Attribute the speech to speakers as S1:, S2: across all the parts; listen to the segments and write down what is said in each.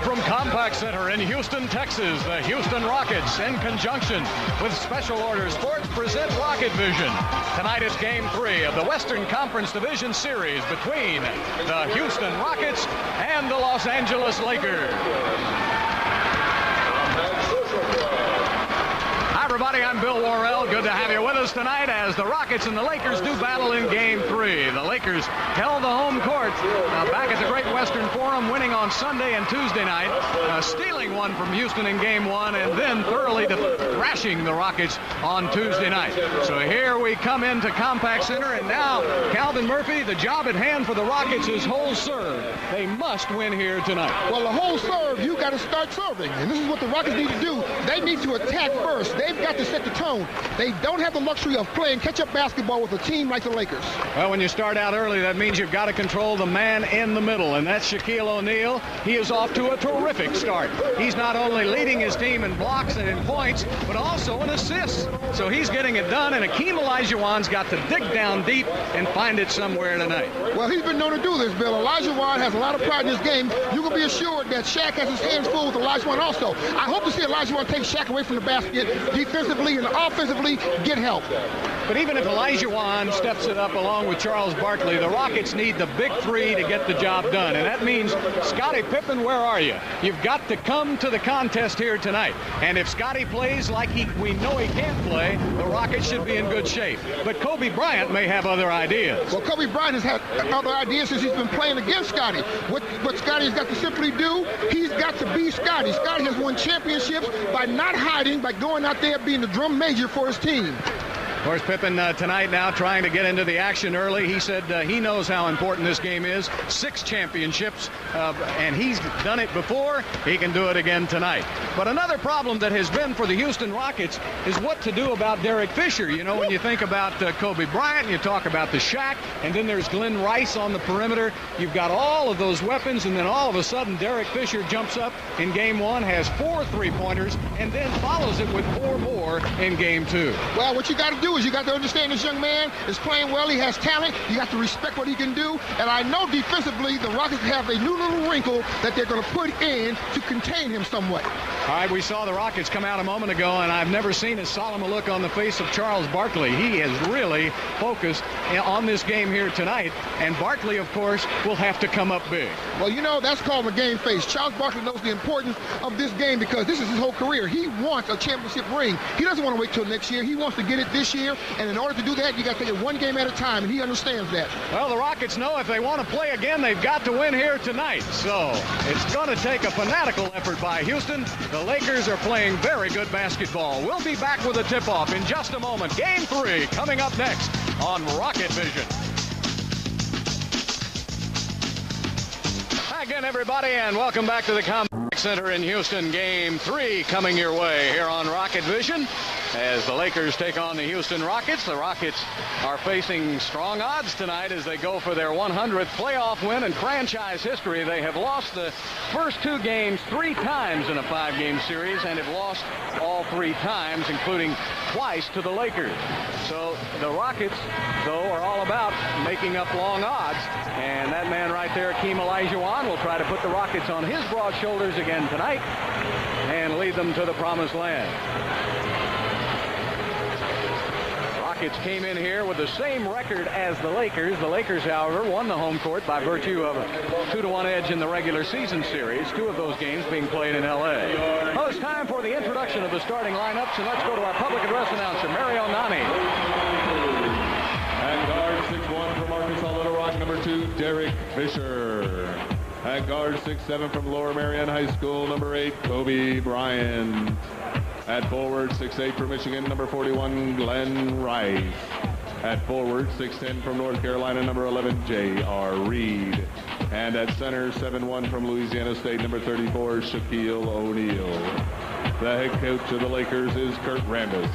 S1: from Compaq Center in Houston, Texas, the Houston Rockets, in conjunction with Special Order Sports, present Rocket Vision. Tonight is Game 3 of the Western Conference Division Series between the Houston Rockets and the Los Angeles Lakers. Hi, everybody. I'm Bill Worrell. Good to have you with us tonight as the Rockets and the Lakers do battle in Game 3. The Lakers held the home court back at the Great Western Forum, winning on Sunday and Tuesday night, stealing one from Houston in Game 1, and then thoroughly thrashing the Rockets on Tuesday night. So here we come into Compaq Center, and now, Calvin Murphy, the job at hand for the Rockets is whole serve. They must win here tonight.
S2: Well, the whole serve, you got to start serving, and this is what the Rockets need to do. They need to attack first. They've got to set the tone. They don't have the luxury of playing catch-up basketball with a team like the Lakers.
S1: Well, when you start out early, that means you've got to control the man in the middle, and that's Shaquille O'Neal. He is off to a terrific start. He's not only leading his team in blocks and in points, but also in assists. So he's getting it done, and Akeem Olajuwon's got to dig down deep and find it somewhere tonight.
S2: Well, he's been known to do this, Bill. Olajuwon has a lot of pride in his game. You can be assured that Shaq has his hands full with Olajuwon also. I hope to see Olajuwon take Shaq away from the basket defensively and offensively, get help.
S1: But even if Olajuwon steps it up along with Charles Barkley, the Rockets need the big three to get the job done. And that means, Scottie Pippen, where are you? You've got to come to the contest here tonight. And if Scottie plays like we know he can play, the Rockets should be in good shape. But Kobe Bryant may have other ideas.
S2: Well, Kobe Bryant has had other ideas since he's been playing against Scottie. What Scottie has got to simply do, he's got to be Scottie. Scottie has won championships by not hiding, by going out there being the drum major for his team.
S1: Of course, Pippen tonight now trying to get into the action early. He said he knows how important this game is. 6 championships, and he's done it before. He can do it again tonight. But another problem that has been for the Houston Rockets is what to do about Derek Fisher. You know, when you think about Kobe Bryant, you talk about the Shaq, and then there's Glenn Rice on the perimeter. You've got all of those weapons, and then all of a sudden Derek Fisher jumps up in Game 1, has 4 3-pointers, and then follows it with 4 more in Game 2.
S2: Well, what you got to do is you got to understand this young man is playing well. He has talent. You got to respect what he can do. And I know defensively the Rockets have a new little wrinkle that they're going to put in to contain him somewhat.
S1: All right, we saw the Rockets come out a moment ago, and I've never seen as solemn a look on the face of Charles Barkley. He is really focused on this game here tonight. And Barkley, of course, will have to come up big.
S2: Well, you know, that's called a game face. Charles Barkley knows the importance of this game because this is his whole career. He wants a championship ring. He doesn't want to wait till next year. He wants to get it this year. And in order to do that, you got to take it one game at a time, and he understands that.
S1: Well, the Rockets know if they want to play again, they've got to win here tonight. So it's going to take a fanatical effort by Houston. The Lakers are playing very good basketball. We'll be back with a tip-off in just a moment. Game 3 coming up next on Rocket Vision. Hi again, everybody, and welcome back to the Compaq Center in Houston. Game 3 coming your way here on Rocket Vision. As the Lakers take on the Houston Rockets, the Rockets are facing strong odds tonight as they go for their 100th playoff win in franchise history. They have lost the first 2 games 3 times in a 5-game series and have lost all 3 times, including twice to the Lakers. So the Rockets, though, are all about making up long odds. And that man right there, Akeem Olajuwon, will try to put the Rockets on his broad shoulders again tonight and lead them to the promised land. Rockets came in here with the same record as the Lakers. The Lakers, however, won the home court by virtue of a 2-1 edge in the regular season series, 2 of those games being played in L.A. Well, it's time for the introduction of the starting lineups, and let's go to our public address announcer, Mario Nani.
S3: At guard 6'1" from Arkansas Little Rock, number 2, Derek Fisher. At guard 6'7" from Lower Marion High School, number 8, Kobe Bryant. At forward, 6'8" from Michigan, number 41, Glenn Rice. At forward, 6'10" from North Carolina, number 11, J.R. Reed. And at center, 7'1" from Louisiana State, number 34, Shaquille O'Neal. The head coach of the Lakers is Kurt Rambis.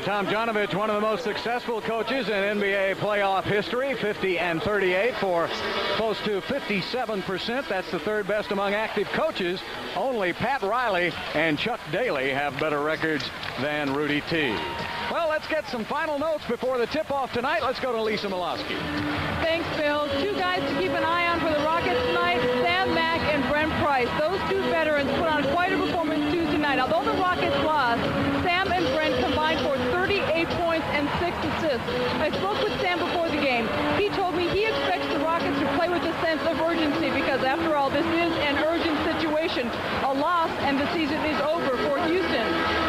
S1: Tom Janovich, one of the most successful coaches in NBA playoff history, 50-38 for close to 57%. That's the third best among active coaches. Only Pat Riley and Chuck Daly have better records than Rudy T. Well, let's get some final notes before the tip-off tonight. Let's go to Lisa Milosky.
S4: Thanks, Bill. Two guys to keep an eye on for the Rockets tonight, Sam Mack and Brent Price. Those two veterans put on quite a performance Tuesday night. Although the Rockets lost, Sam and Brent combined for 38 points and 6 assists. I spoke with Sam before the game. He told me he expects the Rockets to play with a sense of urgency because, after all, this is an urgent situation. A loss and the season is over for Houston.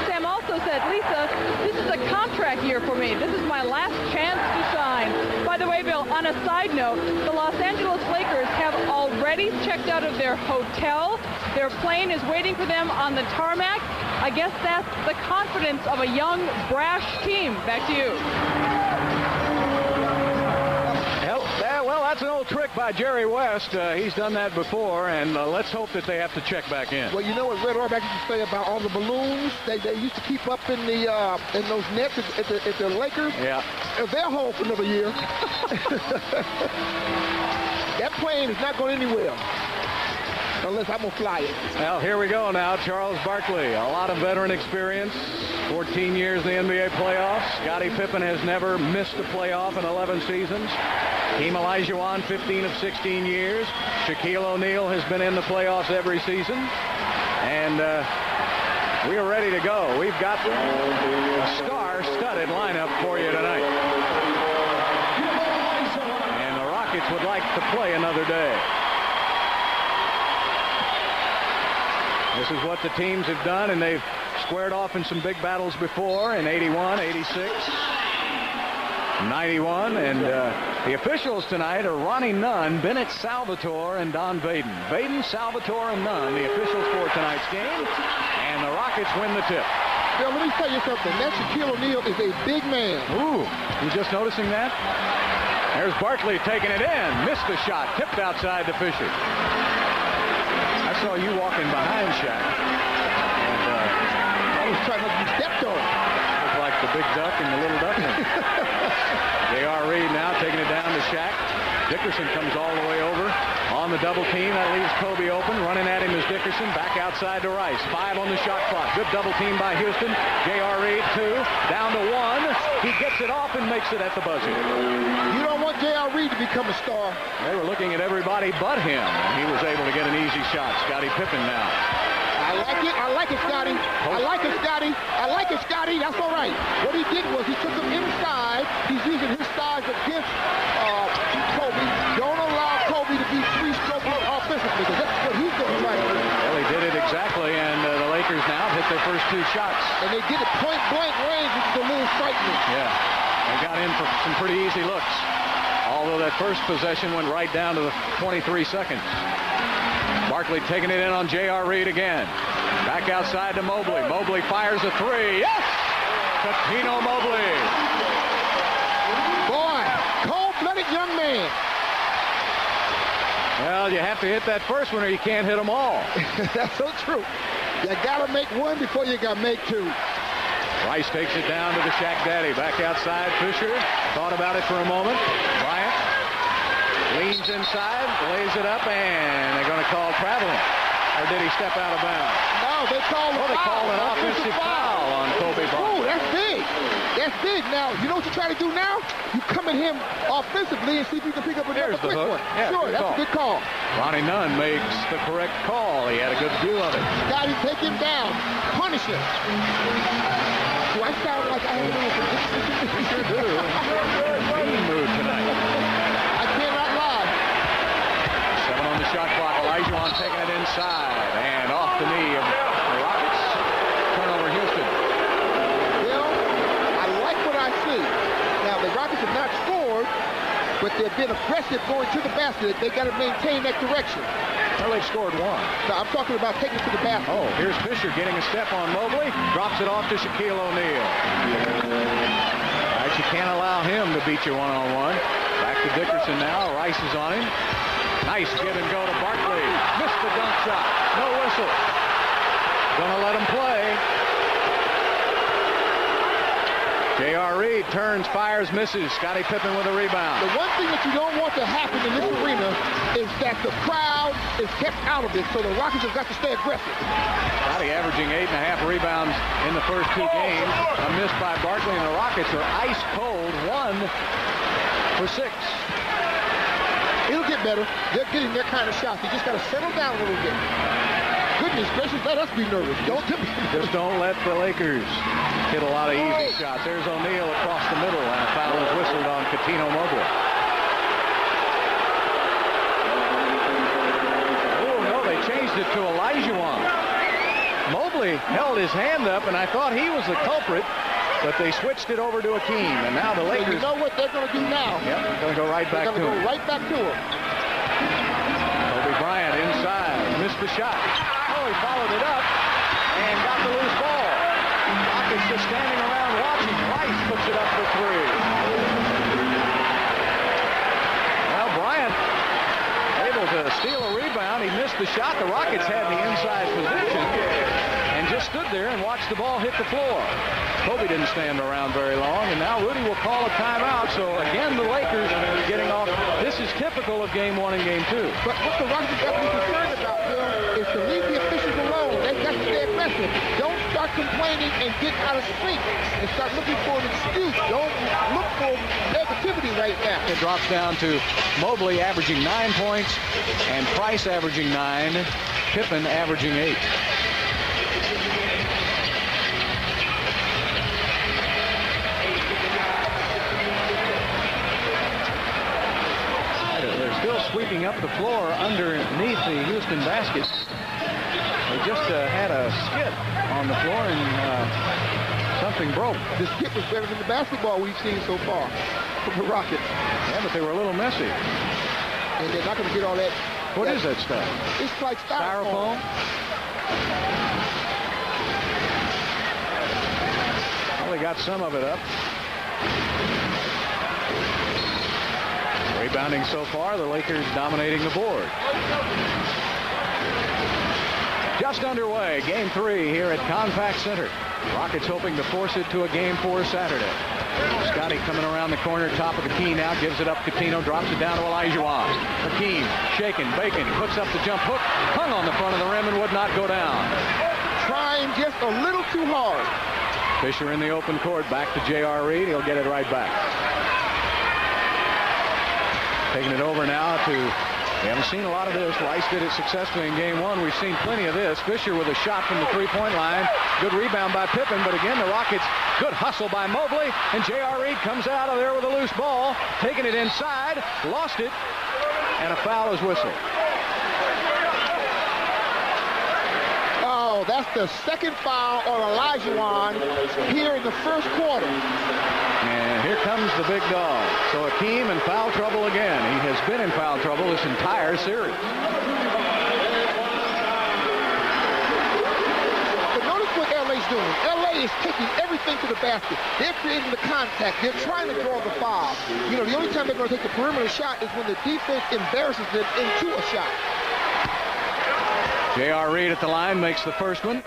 S4: Sam also said, Lisa, this is a contract year for me. This is my last chance to shine. By the way, Bill, on a side note, the Los Angeles Lakers have already checked out of their hotel. Their plane is waiting for them on the tarmac. I guess that's the confidence of a young, brash team. Back to you.
S1: Well, that's an old trick by Jerry West. He's done that before, and let's hope that they have to check back in.
S2: Well, you know what Red Auerbach used to say about all the balloons they used to keep up in the in those nets at the Lakers?
S1: Yeah.
S2: They're home for another year. That plane is not going anywhere unless I'm going to fly it.
S1: Well, here we go now. Charles Barkley, a lot of veteran experience, 14 years in the NBA playoffs. Scottie Pippen has never missed a playoff in 11 seasons. Hakeem Olajuwon, 15 of 16 years. Shaquille O'Neal has been in the playoffs every season. And we are ready to go. We've got a star-studded lineup for you tonight. And the Rockets would like to play another day. This is what the teams have done, and they've squared off in some big battles before in 81, 86, 91. And the officials tonight are Ronnie Nunn, Bennett Salvatore, and Don Vaden. Vaden, Salvatore, and Nunn, the officials for tonight's game. And the Rockets win the tip.
S2: Bill, let me tell you something. That Shaquille O'Neal is a big man.
S1: Ooh, you just noticing that? There's Barkley taking it in. Missed the shot. Tipped outside to Fisher. I saw you walking behind Shaq. And
S2: I was trying not to be stepped on.
S1: Looked like the big duck and the little duckling. J.R. Reed now taking it down to Shaq. Dickerson comes all the way over on the double team. That leaves Kobe open. Running at him is Dickerson. Back outside to Rice. 5 on the shot clock. Good double team by Houston. J.R. Reed, 2. Down to 1. He gets it off and makes it at the buzzer.
S2: You don't want J.R. Reed to become a star.
S1: They were looking at everybody but him. He was able to get an easy shot. Scottie Pippen now.
S2: I like it. I like it, Scotty. I like it, Scotty. I like it, Scotty. That's all right. What he did was he took him inside. He's using his size against Kobe. Don't allow Kobe to be three-stroke offensively, because that's what he's going to try to do.
S1: Well, he did it exactly, and the Lakers now hit their first 2 shots.
S2: And they did it point-blank range, which is a little frightening.
S1: Yeah. They got in for some pretty easy looks. Although that first possession went right down to the 23 seconds. Barkley taking it in on J.R. Reed again. Back outside to Mobley. Mobley fires a 3. Yes! Cuttino Mobley.
S2: Boy, cold-blooded young man.
S1: Well, you have to hit that first one or you can't hit them all.
S2: That's so true. You got to make one before you got to make 2.
S1: Rice takes it down to the Shaq Daddy. Back outside, Fisher. Thought about it for a moment. Bryant leans inside, lays it up, and they're going to call traveling. Or did he step out of bounds?
S2: No, they called
S1: an offensive foul on Kobe Bryant.
S2: Oh, that's big. That's big. Now, you know what you try to do now? You come at him offensively and see if you can pick up another quick one.
S1: Yeah,
S2: sure, that's a good call.
S1: Ronnie Nunn makes the correct call. He had a good view of it.
S2: Got him, take him down. Punish him. Do I sound like I have a little
S1: You sure do. Mean mood tonight.
S2: I cannot lie.
S1: 7 on the shot clock. Olajuwon taking it inside and off the knee of the Rockets. Turnover Houston.
S2: Well, I like what I see. Now, the Rockets have not scored, but they've been aggressive going to the basket. They got to maintain that direction.
S1: Well, they've scored 1.
S2: No, I'm talking about taking it to the basket.
S1: Oh, here's Fisher getting a step on Mobley. Drops it off to Shaquille O'Neal. All right, you can't allow him to beat you one-on-one. Back to Dickerson now. Rice is on him. Nice give and go to Barkley. Missed the dunk shot. No whistle. Gonna let him play. J.R. Reed turns, fires, misses. Scottie Pippen with a rebound.
S2: The one thing that you don't want to happen in this arena is that the crowd is kept out of it, so the Rockets have got to stay aggressive.
S1: Scottie averaging 8.5 rebounds in the first 2 games. A miss by Barkley, and the Rockets are ice cold, 1 for 6.
S2: It'll get better. They're getting their kind of shots. You just got to settle down a little bit. Goodness gracious, let us be nervous.
S1: Just don't let the Lakers hit a lot of easy shots. There's O'Neal across the middle, and a foul is whistled on Coutinho Mobley. Oh, no, they changed it to Olajuwon. Mobley held his hand up, and I thought he was the culprit, but they switched it over to Akeem, and now the Lakers...
S2: You know what they're going to do now?
S1: Yep, they're going to go right back to him.
S2: They're going to go right back to him.
S1: Kobe Bryant inside, missed the shot. Oh, he followed it up and got the loose ball. Rockets just standing around watching. Rice puts it up for 3. Well, Bryant able to steal a rebound. He missed the shot. The Rockets had the inside position and just stood there and watched the ball hit the floor. Kobe didn't stand around very long, and now Rudy will call a timeout. So again, the Lakers getting off. This is typical of Game 1 and Game 2.
S2: But what the Rockets got to be concerned about, Bill, is to leave the officials alone. They've got to stay aggressive. Don't start complaining and get out of sync and start looking for an excuse. Don't look for negativity right now.
S1: It drops down to Mobley averaging 9 points and Price averaging 9, Pippen averaging 8. Sweeping up the floor underneath the Houston basket. They just had a skid on the floor and something broke.
S2: The skid was better than the basketball we've seen so far from the Rockets.
S1: Yeah, but they were a little messy.
S2: And they're not going to get all that.
S1: What is that stuff?
S2: It's like styrofoam.
S1: Well, they got some of it up. Rebounding so far, the Lakers dominating the board. Just underway, Game 3 here at Compact Center. Rockets hoping to force it to a Game 4 Saturday. Scottie coming around the corner, top of the key now, gives it up. Coutinho drops it down to Olajuwon. Hakeem shaking, baking, puts up the jump hook, hung on the front of the rim and would not go down.
S2: Trying just a little too hard.
S1: Fisher in the open court, back to J.R. Reed. He'll get it right back. Taking it over now to, we haven't seen a lot of this. Rice did it successfully in Game 1. We've seen plenty of this. Fisher with a shot from the three-point line. Good rebound by Pippen, but again, the Rockets, good hustle by Mobley, and J.R. Reed comes out of there with a loose ball, taking it inside, lost it, and a foul is whistled.
S2: Oh, that's the second foul on Olajuwon here in the first quarter.
S1: And here comes the big dog. So Akeem in foul trouble again. He has been in foul trouble this entire series.
S2: But notice what LA's doing. LA is taking everything to the basket. They're creating the contact. They're trying to draw the foul. You know, the only time they're going to take the perimeter shot is when the defense embarrasses them into a shot.
S1: J.R. Reed at the line makes the first one.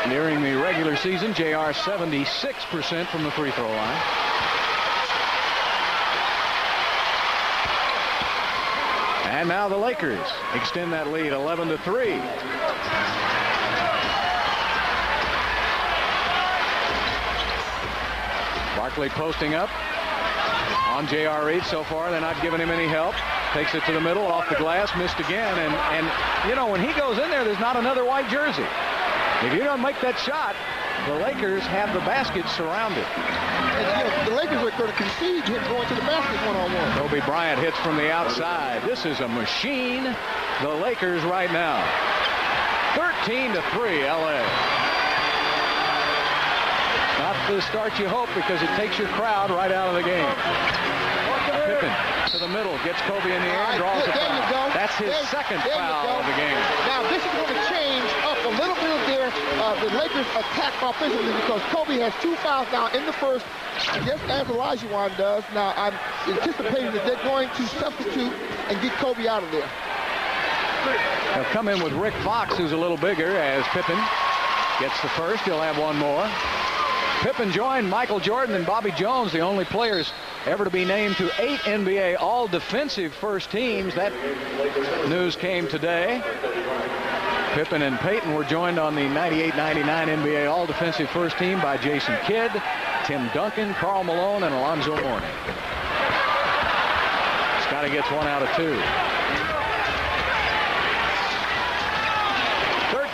S1: Nearing the regular season, J.R. 76% from the free throw line. And now the Lakers extend that lead 11-3. Barkley posting up on J.R. Reed. So far, they're not giving him any help. Takes it to the middle, off the glass, missed again. And you know, when he goes in there, there's not another white jersey. If you don't make that shot, the Lakers have the basket surrounded.
S2: And, the Lakers are going to concede him going to the basket one-on-one.
S1: Kobe Bryant hits from the outside. This is a machine, the Lakers right now. 13-3, L.A. Not the start you hope, because it takes your crowd right out of the game. Pippen to the middle, gets Kobe in the air, draws a foul. That's his second foul of the game.
S2: Now this is going to change up a little bit there. The Lakers attack offensively because Kobe has 2 fouls now in the first, just as Olajuwon does. Now I'm anticipating that they're going to substitute and get Kobe out of there.
S1: They'll come in with Rick Fox, who's a little bigger, as Pippen gets the first. He'll have one more. Pippen joined Michael Jordan and Bobby Jones, the only players ever to be named to 8 NBA all-defensive first teams. That news came today. Pippen and Peyton were joined on the 98-99 NBA all-defensive first team by Jason Kidd, Tim Duncan, Karl Malone, and Alonzo Mourning. Scotty gets 1 out of 2.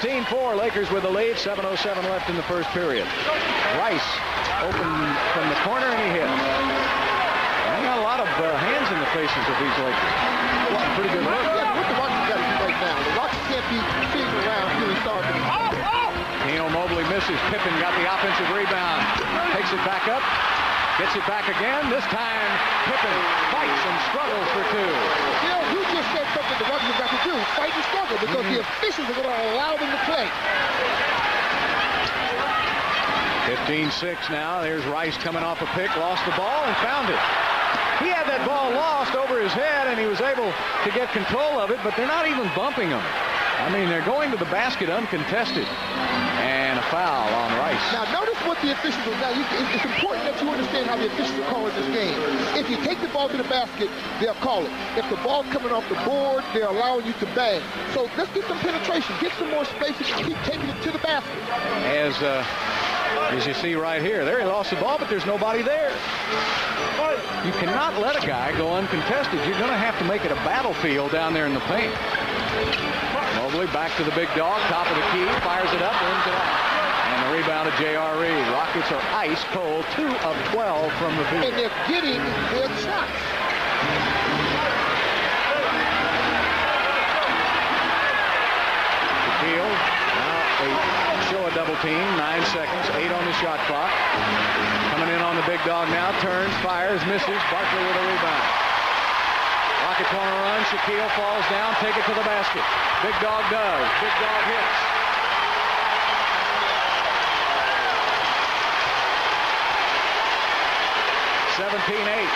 S1: 13-4, Lakers with the lead. 7:07 left in the first period. Rice open from the corner, and he hits. They got a lot of hands in the faces of these Lakers. Pretty good look.
S2: Yeah, what the Rockets got to do right now? The Rockets can't be sitting around feeling sorry for themselves.
S1: Keno Mobley misses. Pippen got the offensive rebound. Takes it back up. Gets it back again. This time, Pippen fights and struggles for 2.
S2: You just said something the Rockets have got to do. Fight and struggle, because the officials are going to allow them to play.
S1: 15-6 now. There's Rice coming off a pick. Lost the ball and found it. He had that ball lost over his head, and he was able to get control of it, but they're not even bumping him. I mean, they're going to the basket uncontested. And a foul on Rice.
S2: Now, notice what the officials are now. It's important that you understand how the officials are calling this game. If you take the ball to the basket, they'll call it. If the ball's coming off the board, they're allowing you to bang. So let's get some penetration. Get some more space and keep taking it to the basket.
S1: As you see right here, there he lost the ball, but there's nobody there. You cannot let a guy go uncontested. You're going to have to make it a battlefield down there in the paint. Mobley back to the big dog, top of the key, fires it up, wins it out. And the rebound of J.R. Reed. Rockets are ice cold, 2 of 12 from the field.
S2: And they're getting their shots.
S1: Field, now show a double team, 9 seconds, 8 on the shot clock. Coming in on the big dog now, turns, fires, misses. Barkley with a rebound. Rockets on a run. Shaquille falls down. Take it to the basket. Big dog does. Big dog hits. (17-8).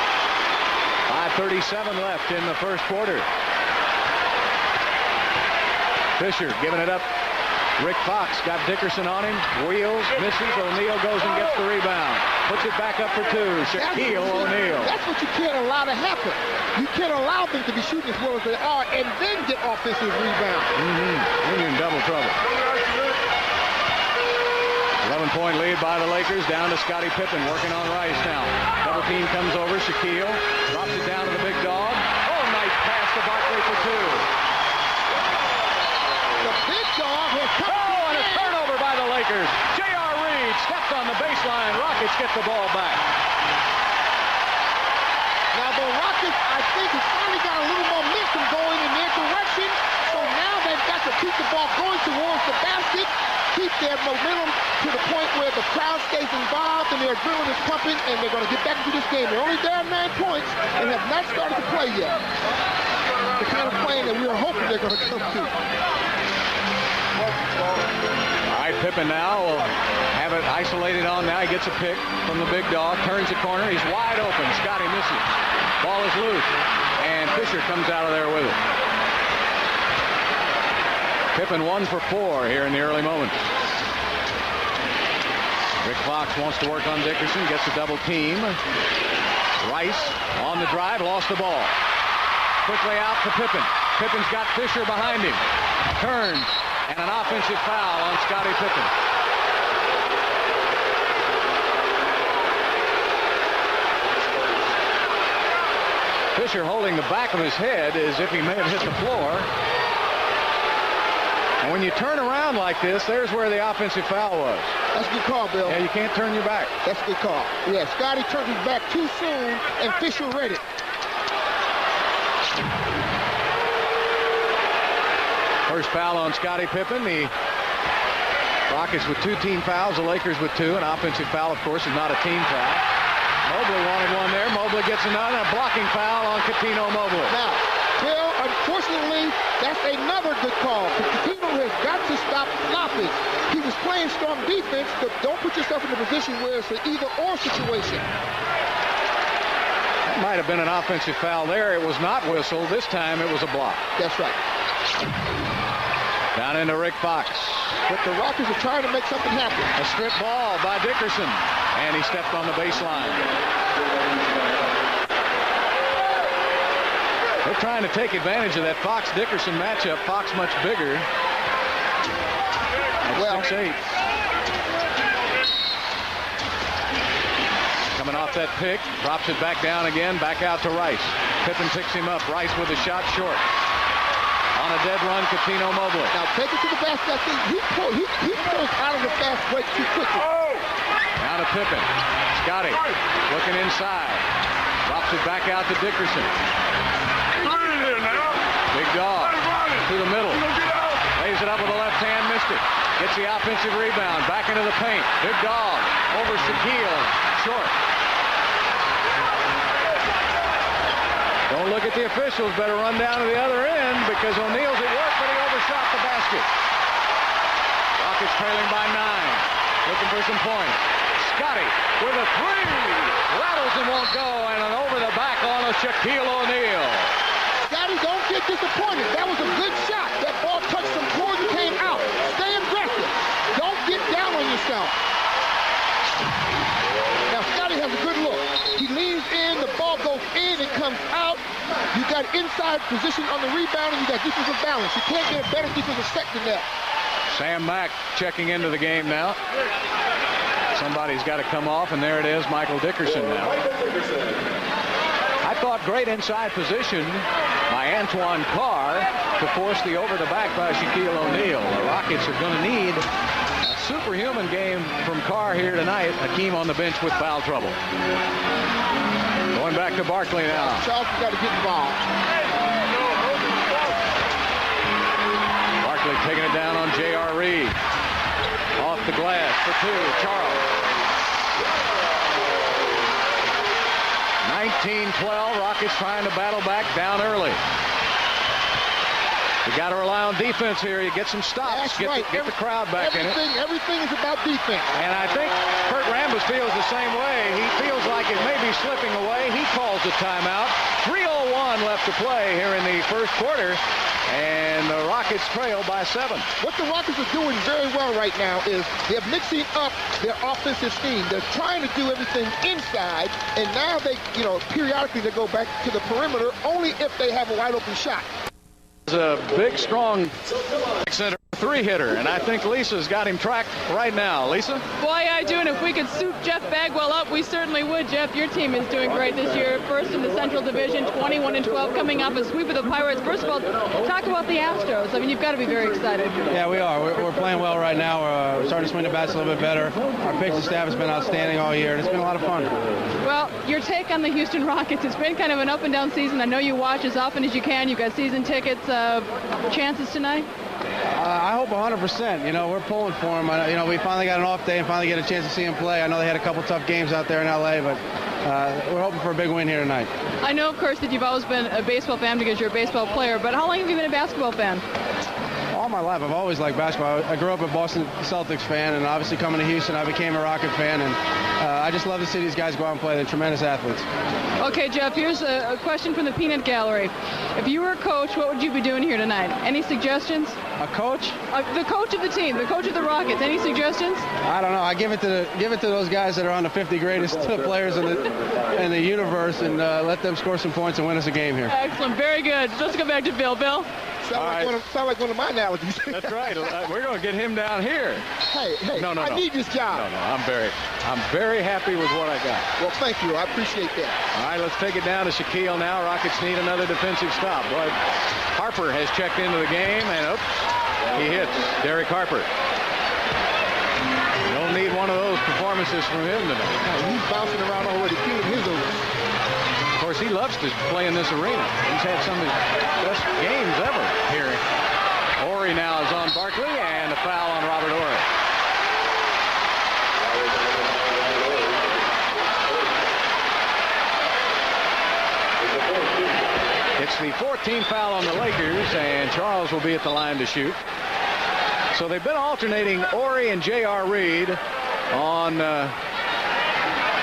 S1: 5:37 left in the first quarter. Fisher giving it up. Rick Fox got Dickerson on him. Wheels, misses. O'Neal goes and gets the rebound. Puts it back up for 2. Shaquille O'Neal.
S2: That's what you can't allow to happen. You can't allow them to be shooting as well as they are and then get offensive rebound.
S1: You're in double trouble. 11-point lead by the Lakers. Down to Scottie Pippen working on Rice now. Double team comes over. Shaquille drops it down to the big dog. Oh, nice pass to Barkley for 2.
S2: The big dog has come.
S1: Oh, and a turnover by the Lakers. J.R. Reed stepped on the baseline. Rockets get the ball back.
S2: Now the Rockets, I think, have finally got a little momentum going in their direction. So now they've got to keep the ball going towards the basket, keep their momentum to the point where the crowd stays involved and their adrenaline is pumping, and they're going to get back into this game. They're only down 9 points and have not started to play yet. The kind of playing that we are hoping they're going to come to.
S1: All right, Pippen now will have it isolated on now. He gets a pick from the big dog, turns the corner. He's wide open. Scotty misses. Ball is loose, and Fisher comes out of there with it. Pippen 1 for 4 here in the early moments. Rick Fox wants to work on Dickerson, gets a double team. Rice on the drive, lost the ball. Quickly out to Pippen. Pippen's got Fisher behind him. Turns, and an offensive foul on Scottie Pippen. Fisher holding the back of his head as if he may have hit the floor. And when you turn around like this, there's where the offensive foul was.
S2: That's a good call, Bill.
S1: Yeah, you can't turn your back.
S2: That's a good call. Yeah, Scottie turned his back too soon, and Fisher read it.
S1: First foul on Scottie Pippen. The Rockets with 2 team fouls, the Lakers with 2. An offensive foul, of course, is not a team foul. Mobley wanted one there. Mobley gets another. A blocking foul on Coutinho Mobley.
S2: Now, Bill, unfortunately, that's another good call. Coutinho has got to stop flopping. He was playing strong defense, but don't put yourself in a position where it's an either-or situation.
S1: That might have been an offensive foul there. It was not whistled. This time it was a block.
S2: That's right.
S1: Down into Rick Fox.
S2: But the Rockets are trying to make something happen.
S1: A strip ball by Dickerson. And he stepped on the baseline. They're trying to take advantage of that Fox-Dickerson matchup. Fox much bigger. At 6'8". Coming off that pick. Drops it back down again. Back out to Rice. Pippen picks him up. Rice with a shot short. On a dead run, Coutinho Mobley.
S2: Now take it to the basket. I think he pulls out of the fast break too quickly.
S1: Now to Pippen. Scottie looking inside. Drops it back out to Dickerson. Big dog to the middle. Lays it up with the left hand, missed it. Gets the offensive rebound. Back into the paint. Big dog over Shaquille. Short. Don't look at the officials. Better run down to the other end because O'Neal's at work, but he overshot the basket. Rockets trailing by 9. Looking for some points. Scottie with a 3. Rattles and won't go, and an over the back on a Shaquille O'Neal.
S2: Scottie, don't get disappointed. That was a good shot. That ball touched some boards and came out. Stay aggressive. Don't get down on yourself. Now, Scottie has a good look. He leans in, the ball goes in, it comes out. You got inside position on the rebound, and you got defensive balance. You can't get a better defensive set than that.
S1: Sam Mack checking into the game now. Somebody's got to come off, and there it is, Michael Dickerson now. I thought great inside position by Antoine Carr to force the over-the-back by Shaquille O'Neal. The Rockets are going to need a superhuman game from Carr here tonight. Hakeem on the bench with foul trouble. Going back to Barkley now.
S2: Charles has got to get involved.
S1: Barkley taking it down on J.R. Reed. Off the glass for 2. Charles. 19-12. Rockets trying to battle back down early. You got to rely on defense here. You get some stops. Get the crowd back in it.
S2: Everything is about defense.
S1: And I think Kurt Rambis feels the same way. He feels like it may be slipping away. He calls a timeout. 3:01 left to play here in the first quarter. And the Rockets trail by 7.
S2: What the Rockets are doing very well right now is they're mixing up their offensive scheme. They're trying to do everything inside, and now they, periodically they go back to the perimeter only if they have a wide open shot.
S1: A big, strong center 3-hitter, and I think Lisa's got him tracked right now. Lisa?
S4: Boy, I do, and if we could soup Jeff Bagwell up, we certainly would. Jeff, your team is doing great this year. First in the Central Division, 21-12, coming off a sweep of the Pirates. First of all, talk about the Astros. I mean, you've got to be very excited.
S5: Yeah, we are. We're playing well right now. We're starting to swing the bats a little bit better. Our pitching staff has been outstanding all year, and it's been a lot of fun.
S4: Well, your take on the Houston Rockets. It's been kind of an up-and-down season. I know you watch as often as you can. You've got season tickets. Chances tonight?
S5: I hope 100%. We're pulling for them. We finally got an off day and finally get a chance to see them play. I know they had a couple tough games out there in L.A., but we're hoping for a big win here tonight.
S4: I know, of course, that you've always been a baseball fan because you're a baseball player, but how long have you been a basketball fan?
S5: Well, all my life, I've always liked basketball. I grew up a Boston Celtics fan, and obviously coming to Houston, I became a Rocket fan, and I just love to see these guys go out and play. They're tremendous athletes.
S4: Okay, Jeff, here's a question from the Peanut Gallery. If you were a coach, what would you be doing here tonight? Any suggestions?
S5: A coach?
S4: The coach of the team, the coach of the Rockets. Any suggestions?
S5: I don't know. I give it to those guys that are on the 50 greatest players in the universe, and let them score some points and win us a game here.
S4: Excellent. Very good. Let's go back to Bill. Bill?
S2: Sound like one of my analogies.
S1: That's right. We're going to get him down here.
S2: Hey,
S1: no.
S2: I need this job.
S1: No, I'm very happy with what I got.
S2: Well, thank you. I appreciate that.
S1: All right, let's take it down to Shaquille now. Rockets need another defensive stop. But Harper has checked into the game, and he hits Derek Harper. You don't need one of those performances from him tonight.
S2: He's bouncing around already, feeling his overs.
S1: Of course, he loves to play in this arena. He's had some of his best games ever here. Horry now is on Barkley, and a foul on Robert Horry. It's the 14th foul on the Lakers, and Charles will be at the line to shoot. So they've been alternating Horry and J.R. Reed on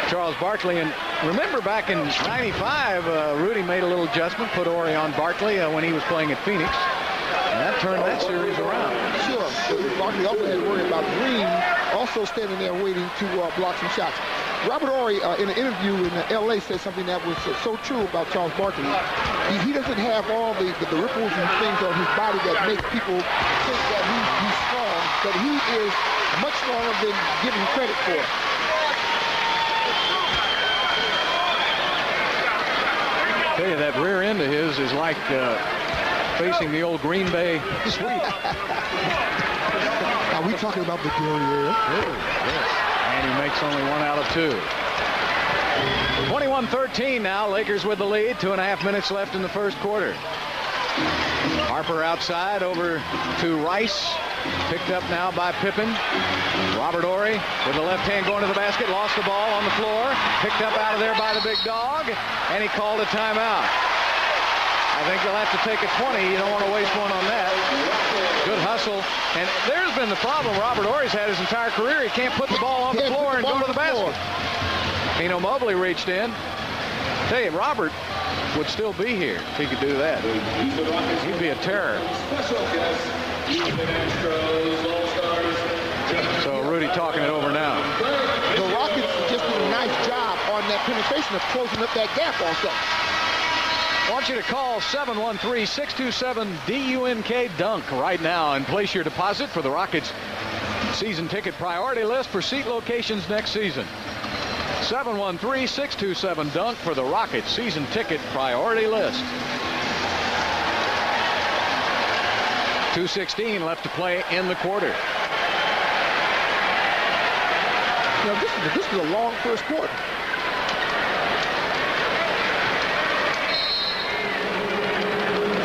S1: Charles Barkley. And remember back in '95, Rudy made a little adjustment, put Horry on Barkley when he was playing at Phoenix. And that turned that series around.
S2: Sure. Barkley also had to worry about Green also standing there waiting to block some shots. Robert Horry, in an interview in L.A., said something that was so true about Charles Barkley. He doesn't have all the ripples and things on his body that make people think that he's strong, but he is much stronger than given credit for.
S1: I tell you, that rear end of his is like facing the old Green Bay sweep.
S2: Are we talking about the derriere?
S1: Yes. And he makes only 1 out of 2. 21-13 now. Lakers with the lead. 2.5 minutes left in the first quarter. Harper outside over to Rice. Picked up now by Pippen. Robert Horry with the left hand going to the basket. Lost the ball on the floor. Picked up out of there by the big dog. And he called a timeout. I think they'll have to take a 20. You don't want to waste one on that. Good hustle. And there's been the problem Robert Horry's had his entire career. He can't put the ball on the floor and go to the basket. Pino Mobley reached in. Tell you, Robert would still be here if he could do that. He'd be a terror. So Rudy talking it over now.
S2: The Rockets just did a nice job on that penetration of closing up that gap also.
S1: I want you to call 713-627-DUNK right now and place your deposit for the Rockets season ticket priority list for seat locations next season. 713-627-DUNK for the Rockets season ticket priority list. 2:16 left to play in the quarter.
S2: You know, this is a long first quarter.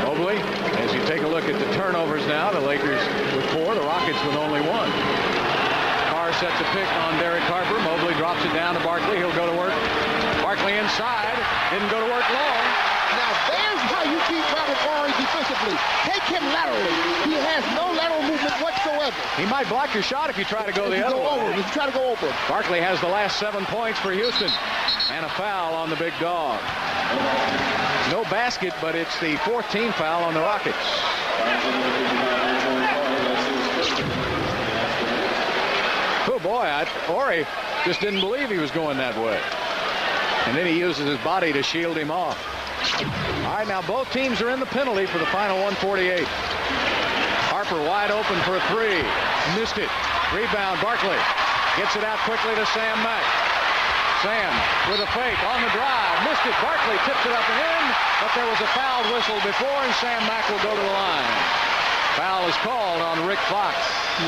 S1: Mobley, as you take a look at the turnovers now, the Lakers with 4, the Rockets with only 1. Carr sets a pick on Derek Harper. Mobley drops it down to Barkley. He'll go to work. Barkley inside. Didn't go to work long.
S2: Now there's how you beat Robert Horry defensively. Take him laterally. He has no lateral movement whatsoever.
S1: He might block your shot if you try to go the other way.
S2: If you try to go over.
S1: Barkley has the last 7 points for Houston. And a foul on the big dog. No basket, but it's the 14th foul on the Rockets. Oh boy, Horry just didn't believe he was going that way. And then he uses his body to shield him off. All right, now both teams are in the penalty for the final 148. Harper wide open for a 3. Missed it. Rebound, Barkley. Gets it out quickly to Sam Mack. Sam with a fake on the drive. Missed it. Barkley tips it up and in, but there was a foul whistle before, and Sam Mack will go to the line. Foul is called on Rick Fox.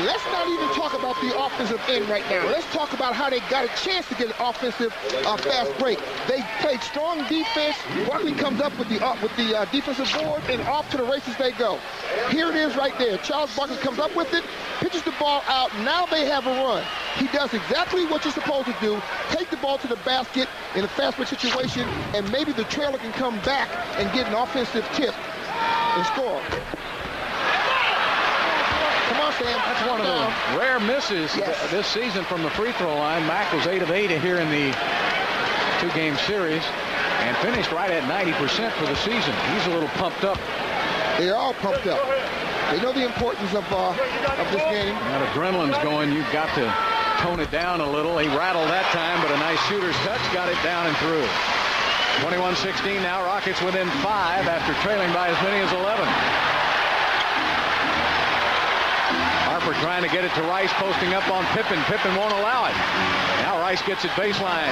S2: Let's not even talk about the offensive end right now. Let's talk about how they got a chance to get an offensive fast break. They played strong defense. Barkley comes up with the defensive board, and off to the races they go. Here it is right there. Charles Barkley comes up with it, pitches the ball out. Now they have a run. He does exactly what you're supposed to do. Take the ball to the basket in a fast break situation, and maybe the trailer can come back and get an offensive tip and score.
S1: rare misses this season from the free throw line. Mack was 8 of 8 here in the 2-game series and finished right at 90% for the season. He's a little pumped up.
S2: They're all pumped up. They know the importance of this game.
S1: That adrenaline's going. You've got to tone it down a little. He rattled that time, but a nice shooter's touch got it down and through. 21-16 now. Rockets within 5 after trailing by as many as 11. Harper trying to get it to Rice, posting up on Pippen. Pippen won't allow it. Now Rice gets it baseline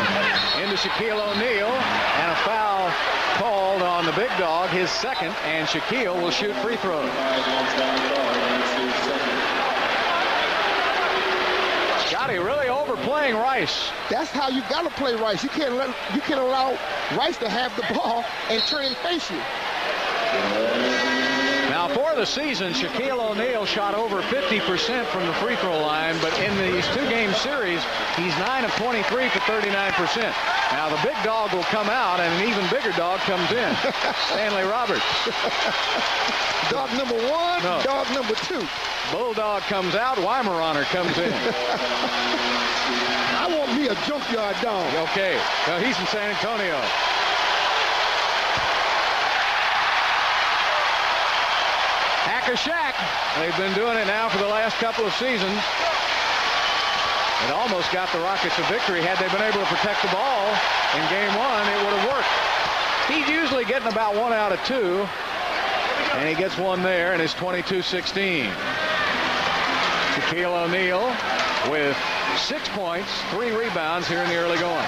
S1: into Shaquille O'Neal, and a foul called on the big dog, his second, and Shaquille will shoot free throws. Scotty really overplaying Rice.
S2: That's how you got to play Rice. You can't allow Rice to have the ball and turn and face you.
S1: Now, for the season, Shaquille O'Neal shot over 50% from the free throw line, but in these 2-game series, he's 9 of 23 for 39%. Now, the big dog will come out, and an even bigger dog comes in. Stanley Roberts.
S2: Dog number 1,
S1: no.
S2: Dog number 2.
S1: Bulldog comes out, Weimaraner comes in.
S2: I want me a junkyard dog.
S1: Okay, well, he's in San Antonio. Hack-a-Shack. They've been doing it now for the last couple of seasons. It almost got the Rockets a victory. Had they been able to protect the ball in game 1, it would have worked. He's usually getting about 1 out of 2, and he gets 1 there, and it's 22-16. Shaquille O'Neal with 6 points, 3 rebounds here in the early going.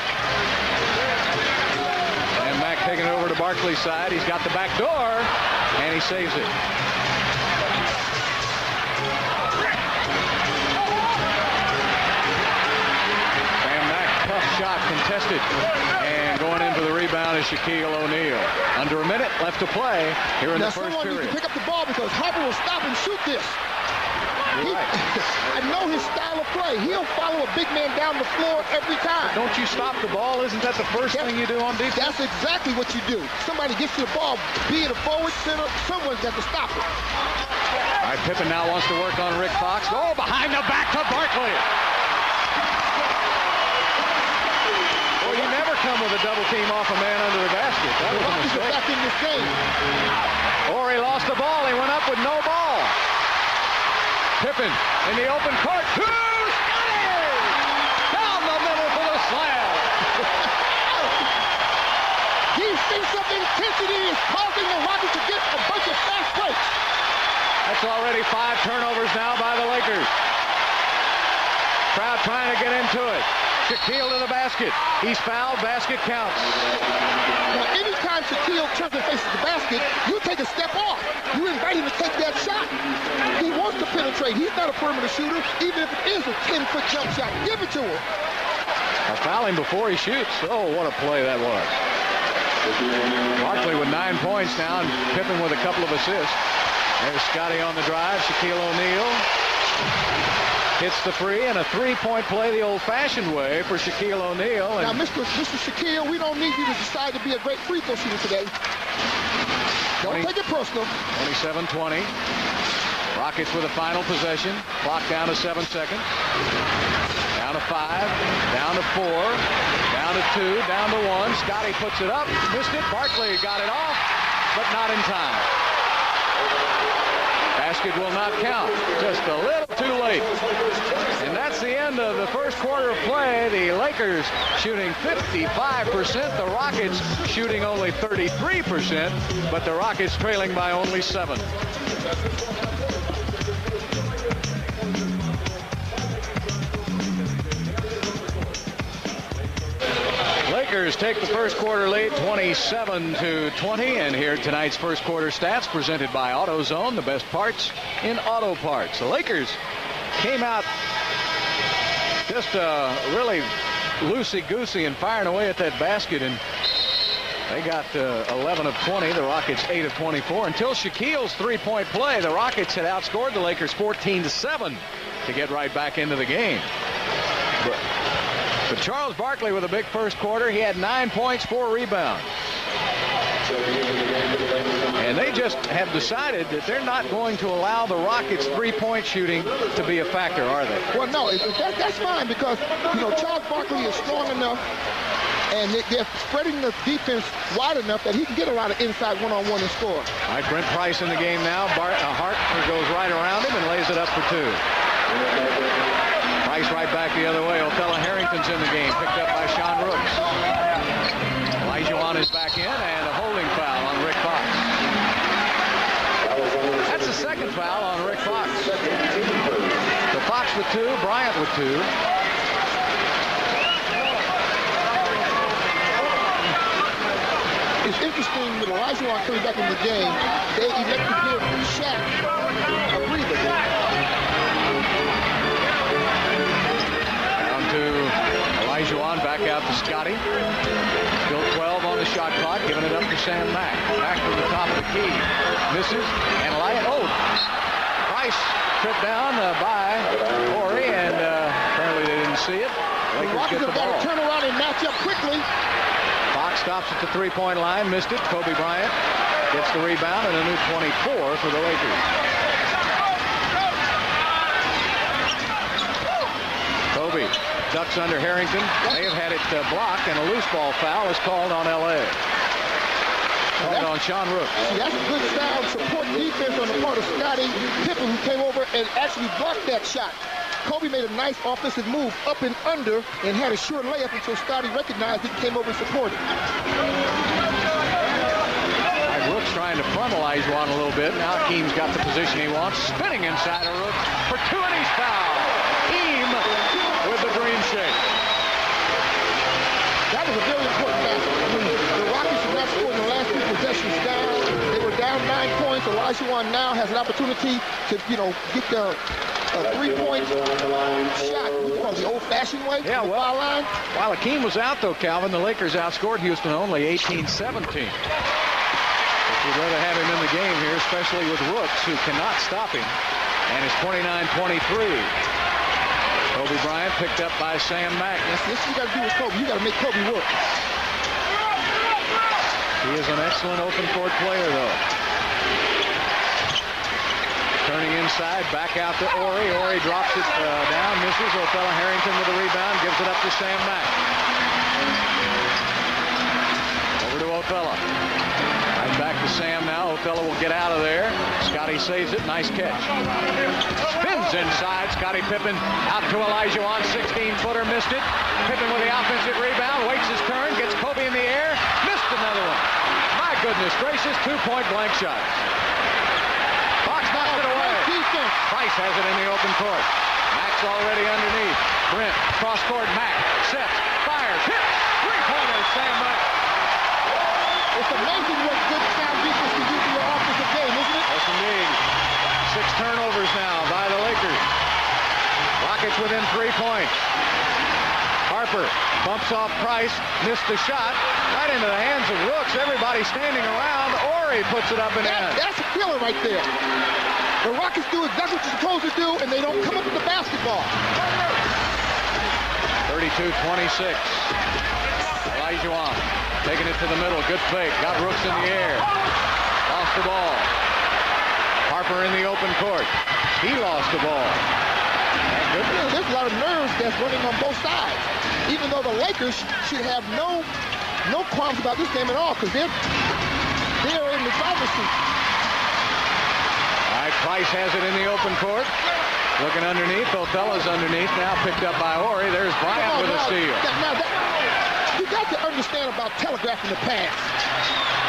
S1: And Mack taking it over to Barkley's side. He's got the back door, and he saves it. Shot contested, and going in for the rebound is Shaquille O'Neal. Under a minute left to play here in the first period.
S2: Someone needs to pick up the ball because Harper will stop and shoot this. I know his style of play. He'll follow a big man down the floor every time.
S1: But don't you stop the ball? Isn't that the first thing you do on defense?
S2: That's exactly what you do. Somebody gets you the ball, be it a forward, center, someone's got to stop it.
S1: All right, Pippen now wants to work on Rick Fox. Oh, behind the back to Barkley. You never come with a double team off a man under the basket. That was a mistake.
S2: Back in this game.
S1: Or he lost the ball. He went up with no ball. Pippen in the open court. Scotty! Down the middle for the slam.
S2: Defensive intensity is causing the Rockets to get a bunch of fast breaks.
S1: That's already 5 turnovers now by the Lakers. Crowd trying to get into it. Shaquille to the basket. He's fouled. Basket counts.
S2: Now, anytime Shaquille turns and faces the basket, you take a step off. You invite him to take that shot. He wants to penetrate. He's not a perimeter shooter, even if it is a 10-foot jump shot. Give it to him.
S1: I foul him before he shoots. Oh, what a play that was. Barkley with 9 points now, and Pippen with a couple of assists. There's Scotty on the drive. Shaquille O'Neal hits the free, and a 3-point play the old-fashioned way for Shaquille O'Neal.
S2: Now, Mr. Shaquille, we don't need you to decide to be a great free throw shooter today. Don't take it personal.
S1: 27-20. Rockets with a final possession. Clock down to 7 seconds. Down to 5. Down to 4. Down to 2. Down to 1. Scotty puts it up. Missed it. Barkley got it off, but not in time. Basket will not count. Just a little too late. And that's the end of the first quarter of play. The Lakers shooting 55%. The Rockets shooting only 33%. But the Rockets trailing by only 7. Lakers take the first quarter lead 27-20, and here tonight's first quarter stats presented by AutoZone, the best parts in auto parts. The Lakers came out just really loosey-goosey and firing away at that basket, and they got 11 of 20, the Rockets 8 of 24. Until Shaquille's 3-point play, the Rockets had outscored the Lakers 14-7 to get right back into the game. But Charles Barkley with a big first quarter. He had 9 points, 4 rebounds. And And they just have decided that they're not going to allow the Rockets' three-point shooting to be a factor, are they?
S2: Well, no, that's fine because, Charles Barkley is strong enough and they're spreading the defense wide enough that he can get a lot of inside one-on-one and score.
S1: All right, Brent Price in the game now. Hart goes right around him and lays it up for two. Price right back the other way. Othello Harrington's in the game, picked up by Sean Rooks. Olajuwon is back in, and a holding foul on Rick Fox. That's the second foul on Rick Fox. So Fox with two, Bryant with two.
S2: It's interesting with Olajuwon coming back in the game, they elected to give Shaq a breather.
S1: Down to Olajuwon, back out to Scotty. Still 12 on the shot clock, giving it up to Sam Mack. Back to the top of the key. Misses, and Price tripped down by Horry, and apparently they didn't see it. Lakers get the ball.
S2: Turn around and match up quickly.
S1: Fox stops at the three-point line, missed it. Kobe Bryant gets the rebound and a new 24 for the Lakers. Kobe ducks under Harrington. They have had it blocked, and a loose ball foul is called on L.A. Called on Sean Rooks.
S2: See, that's a good sound support defense on the part of Scotty Pippen, who came over and actually blocked that shot. Kobe made a nice offensive move up and under and had a sure layup until Scotty recognized it and came over and supported.
S1: Rooks trying to front Olajuwon a little bit. Now Hakeem's got the position he wants. Spinning inside of Rooks for two, and he's fouled. Hakeem with the dream shake.
S2: That was a very important basket. I mean, the Rockets have not scored in the last two possessions down. They were down 9 points. Olajuwon now has an opportunity to, get the three-point shot, we call it the old-fashioned way.
S1: Yeah, well, while Hakeem was out, though, Calvin, the Lakers outscored Houston only 18-17. But you'd rather have him in the game here, especially with Rooks, who cannot stop him, and it's 29-23. Kobe Bryant picked up by Sam Mack.
S2: That's what you got to do with Kobe. You got to make Kobe work.
S1: He is an excellent open court player, though. Turning inside, back out to Horry. Horry drops it down, misses. Othello Harrington with the rebound, gives it up to Sam Mack. Over to Othello. Right back to Sam now. Othello will get out of there. Scotty saves it. Nice catch. Spins inside. Scottie Pippen out to Olajuwon. 16-footer, missed it. Pippen with the offensive rebound. Waits his turn. Gets Kobe in the air. Missed another one. My goodness gracious. Two-point blank shot. Price has it in the open court. Mack's already underneath. Brent, cross court, Mack, sets, fires, hits, three-pointer, Sam Mack.
S2: It's amazing what good sound defense can do to your offensive game, isn't it?
S1: Yes, indeed. 6 turnovers now by the Lakers. Rockets within 3 points. Harper bumps off Price, missed the shot, right into the hands of Rooks. Everybody standing around. Horry puts it up and in.
S2: That's a killer right there. The Rockets do exactly what you're supposed to do, and they don't come up with the basketball.
S1: 32-26. Olajuwon taking it to the middle. Good fake. Got Rooks in the air. Lost the ball. Harper in the open court. He lost the ball.
S2: There's a lot of nerves that's running on both sides. Even though the Lakers should have no qualms about this game at all, because they're in the driver's seat.
S1: All right, Price has it in the open court. Looking underneath. Othello's underneath. Now picked up by Horry. There's Bryant with a steal.
S2: You got to understand about telegraphing the pass.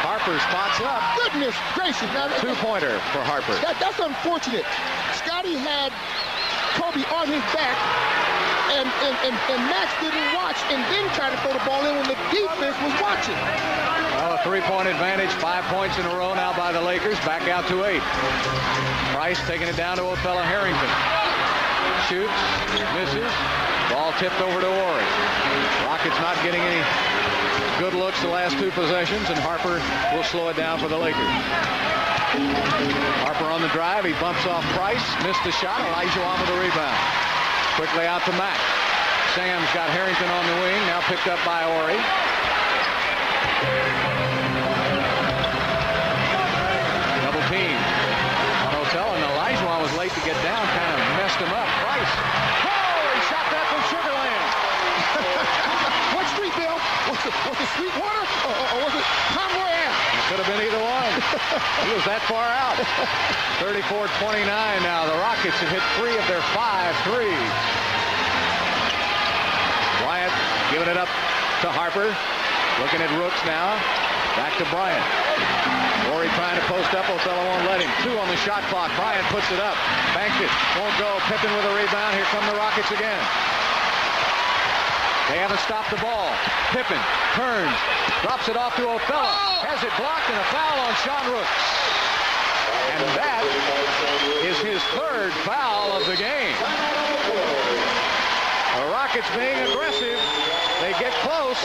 S1: Harper spots up.
S2: Goodness gracious. Now,
S1: two-pointer for Harper.
S2: That's unfortunate. Scotty had Kobe on his back, and Max didn't watch and then tried to throw the ball in when the defense was watching.
S1: Well, a 3-point advantage, 5 points in a row now by the Lakers. Back out to 8. Price taking it down to Othello Harrington. Shoots, misses. Ball tipped over to Horry. Rockets not getting any good looks the last 2 possessions, and Harper will slow it down for the Lakers. Harper on the drive. He bumps off Price. Missed the shot. Olajuwon with the rebound. Quickly out to Mack. Sam's got Harrington on the wing. Now picked up by Horry. get down kind of messed him up. Price. Oh, he shot that from Sugar Land.
S2: What street, Bill? Was it Sweetwater or was it Conroy Ave?
S1: Could have been either one. He was that far out. 34-29 now. The Rockets have hit 3 of their 5 threes. Bryant giving it up to Harper. Looking at Rooks now. Back to Bryant. Horry trying to post up. Othello won't let him. 2 on the shot clock. Bryant puts it up. Banks it. Won't go. Pippen with a rebound. Here come the Rockets again. They haven't stopped the ball. Pippen turns. Drops it off to Othello. Has it blocked and a foul on Sean Rooks. And that is his 3rd foul of the game. The Rockets being aggressive. They get close.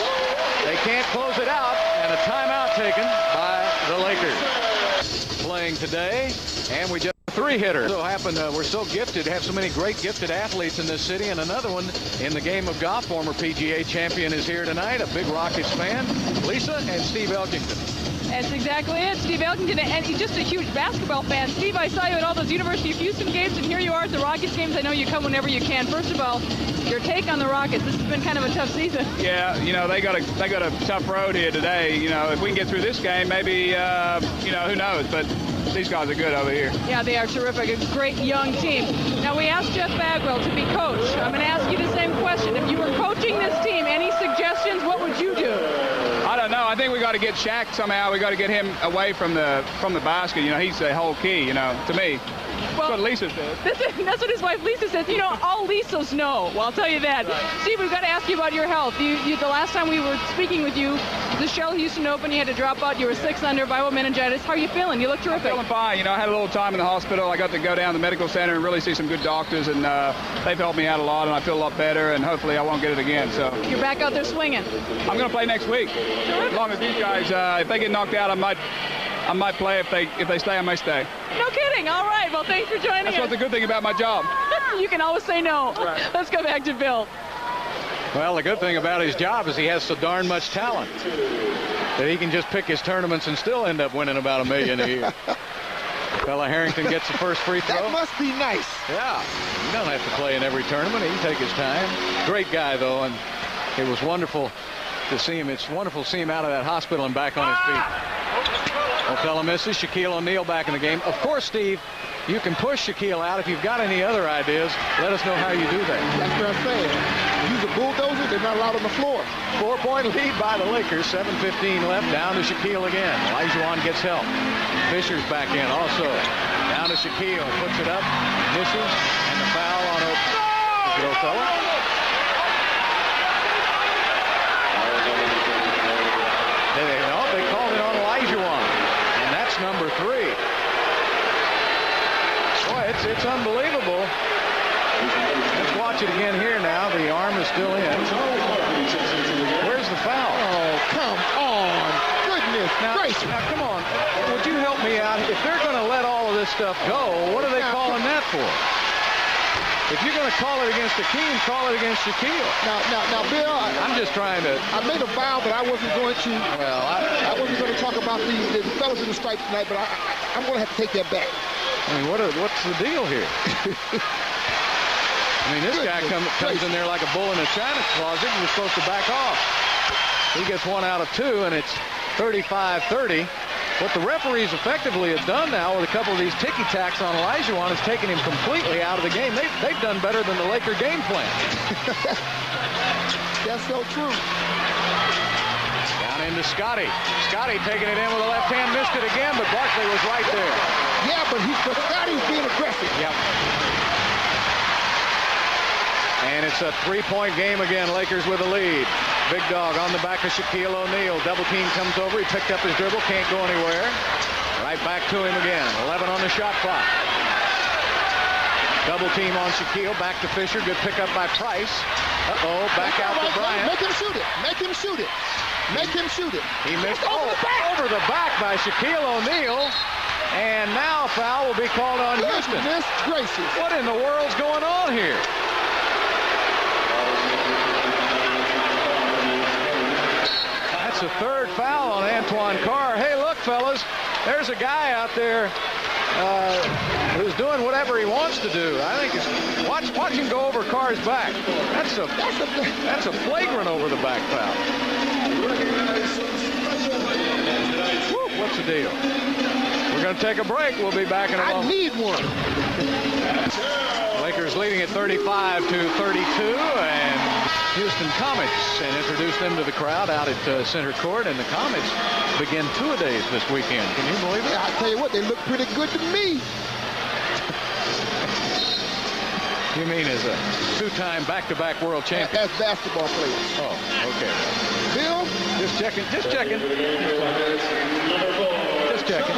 S1: They can't close it out. And a timeout taken by the Lakers. Playing today. And we just a 3-hitter. So happened we're so gifted to have so many great gifted athletes in this city. And another one in the game of golf. Former PGA champion is here tonight. A big Rockets fan. Lisa and Steve Elkington.
S4: That's exactly it. Steve Elkington, and he's just a huge basketball fan. Steve, I saw you at all those University of Houston games, and here you are at the Rockets games. I know you come whenever you can. First of all, your take on the Rockets. This has been kind of a tough season.
S6: Yeah, you know, they got a tough road here today. You know, if we can get through this game, maybe, you know, who knows. But these guys are good over here.
S4: Yeah, they are terrific. A great young team. Now, we asked Jeff Bagwell to be coach. I'm going to ask you the same question. If you were coaching this team, any suggestions? What would you do?
S6: I don't know. I think we got to get Shaq somehow. We got to get him away from the basket. You know, he's the whole key, you know, to me. Well, that's what Lisa said.
S4: That's what his wife Lisa says. You know, all Lisas know. Well, I'll tell you that. Right. Steve, we've got to ask you about your health. The last time we were speaking with you, the Shell Houston Open, you had to drop out. You were 6 under, viral meningitis. How are you feeling? You look terrific.
S6: I'm feeling fine. You know, I had a little time in the hospital. I got to go down to the medical center and really see some good doctors, and they've helped me out a lot, and I feel a lot better, and hopefully I won't get it again. So
S4: you're back out there swinging.
S6: I'm going to play next week. Terrific. As long as these guys, if they get knocked out, I might play. If they stay, I may stay.
S4: No kidding. All right. Well, thanks for joining us.
S6: That's what's the good thing about my job.
S4: You can always say no.
S6: Right.
S4: Let's go back to Bill.
S1: Well, the good thing about his job is he has so darn much talent that he can just pick his tournaments and still end up winning about $1 million a year. Fella Harrington gets the first free throw.
S2: That must be nice.
S1: Yeah. He doesn't have to play in every tournament. He can take his time. Great guy, though, and it was wonderful to see him. It's wonderful to see him out of that hospital and back on his feet. Othello misses. Shaquille O'Neal back in the game. Of course, Steve, you can push Shaquille out. If you've got any other ideas, let us know how you do that.
S2: That's what I'm saying. Use a bulldozer. They're not allowed on the floor.
S1: 4-point lead by the Lakers. 7:15 left. Down to Shaquille again. Olajuwon gets help. Fisher's back in also. Down to Shaquille. Puts it up. Misses. And the foul on Othello. They called it on Olajuwon. And that's number 3. Boy, it's unbelievable. Let's watch it again here now. The arm is still in. Where's the foul?
S2: Oh, come on. Goodness gracious.
S1: Now, come on. Would you help me out? If they're going to let all of this stuff go, what are they calling that for? If you're going to call it against Akeem, call it against Shaquille.
S2: Now, Bill,
S1: I'm just trying to.
S2: I made a vow that I wasn't going to.
S1: Well,
S2: I wasn't going to talk about the fellas in the stripes tonight, but I'm going to have to take that back.
S1: I mean, what's the deal here? I mean, this guy comes in there like a bull in a china closet, and we're supposed to back off. He gets 1 out of 2, and it's 35-30. What the referees effectively have done now with a couple of these ticky-tacks on Olajuwon is taking him completely out of the game. They've done better than the Laker game plan.
S2: That's so true.
S1: Down into Scotty. Scotty taking it in with the left hand, missed it again, but Barkley was right there.
S2: Yeah, but Scotty's being aggressive.
S1: Yep. And it's a 3-point game again. Lakers with a lead. Big dog on the back of Shaquille O'Neal. Double team comes over. He picked up his dribble. Can't go anywhere. Right back to him again. 11 on the shot clock. Double team on Shaquille. Back to Fisher. Good pickup by Price. Uh-oh. Back out to Bryant.
S2: Make him shoot it. Make him shoot it. Make him shoot it.
S1: He missed over the back by Shaquille O'Neal. And now a foul will be called on Houston.
S2: Goodness gracious.
S1: What in the world's going on here? That's the 3rd foul on Antoine Carr. Hey, look, fellas, there's a guy out there who's doing whatever he wants to do. I think it's watch him go over Carr's back. That's a flagrant over the back foul. Woo, what's the deal? We're going to take a break. We'll be back in a moment.
S2: I need one.
S1: Lakers leading at 35-32, and Houston Comets, and introduced them to the crowd out at center court, and the Comets begin two-a-days this weekend. Can you believe it?
S2: I tell you what, they look pretty good to me.
S1: You mean as a two-time back-to-back world champion?
S2: As basketball players.
S1: Oh, okay.
S2: Bill?
S1: Just checking. Just checking. Just checking.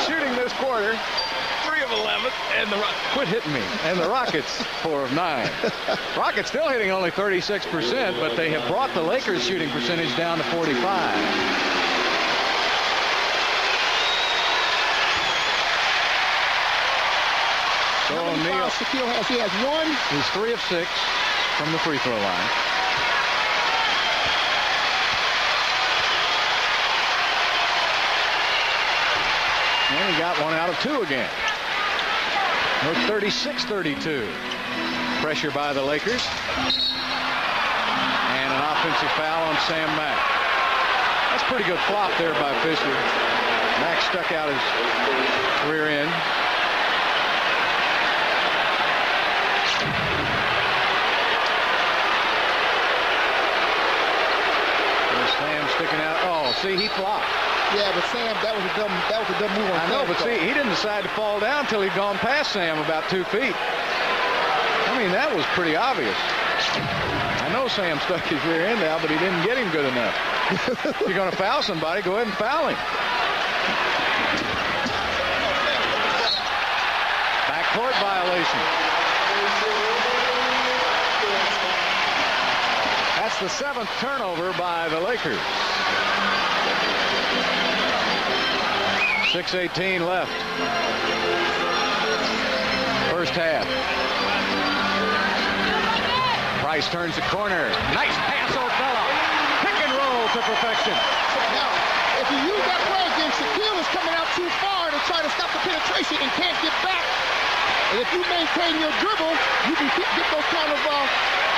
S1: Shooting this quarter, 3 of 11, and the quit hitting me. And the Rockets 4 of 9. Rockets still hitting only 36%, but they have brought the Lakers' shooting percentage down to 45. So O'Neal,
S2: Shaquille has 1.
S1: He's 3 of 6 from the free throw line. And he got 1 out of 2 again. Look, 36-32. Pressure by the Lakers. And an offensive foul on Sam Mack. That's a pretty good flop there by Fisher. Mack stuck out his rear end. Sam sticking out. Oh, see, he flopped.
S2: Yeah, but Sam, that was a dumb move on
S1: I know, but see, he didn't decide to fall down until he'd gone past Sam about 2 feet. I mean, that was pretty obvious. I know Sam stuck his rear end out, but he didn't get him good enough. If you're going to foul somebody, go ahead and foul him. Backcourt violation. That's the 7th turnover by the Lakers. 6:18 left. First half. Price turns the corner. Nice pass, O'Fella. Pick and roll to perfection.
S2: Now, if you use that play again, Shaquille is coming out too far to try to stop the penetration and can't get back. And if you maintain your dribble, you can get those kind of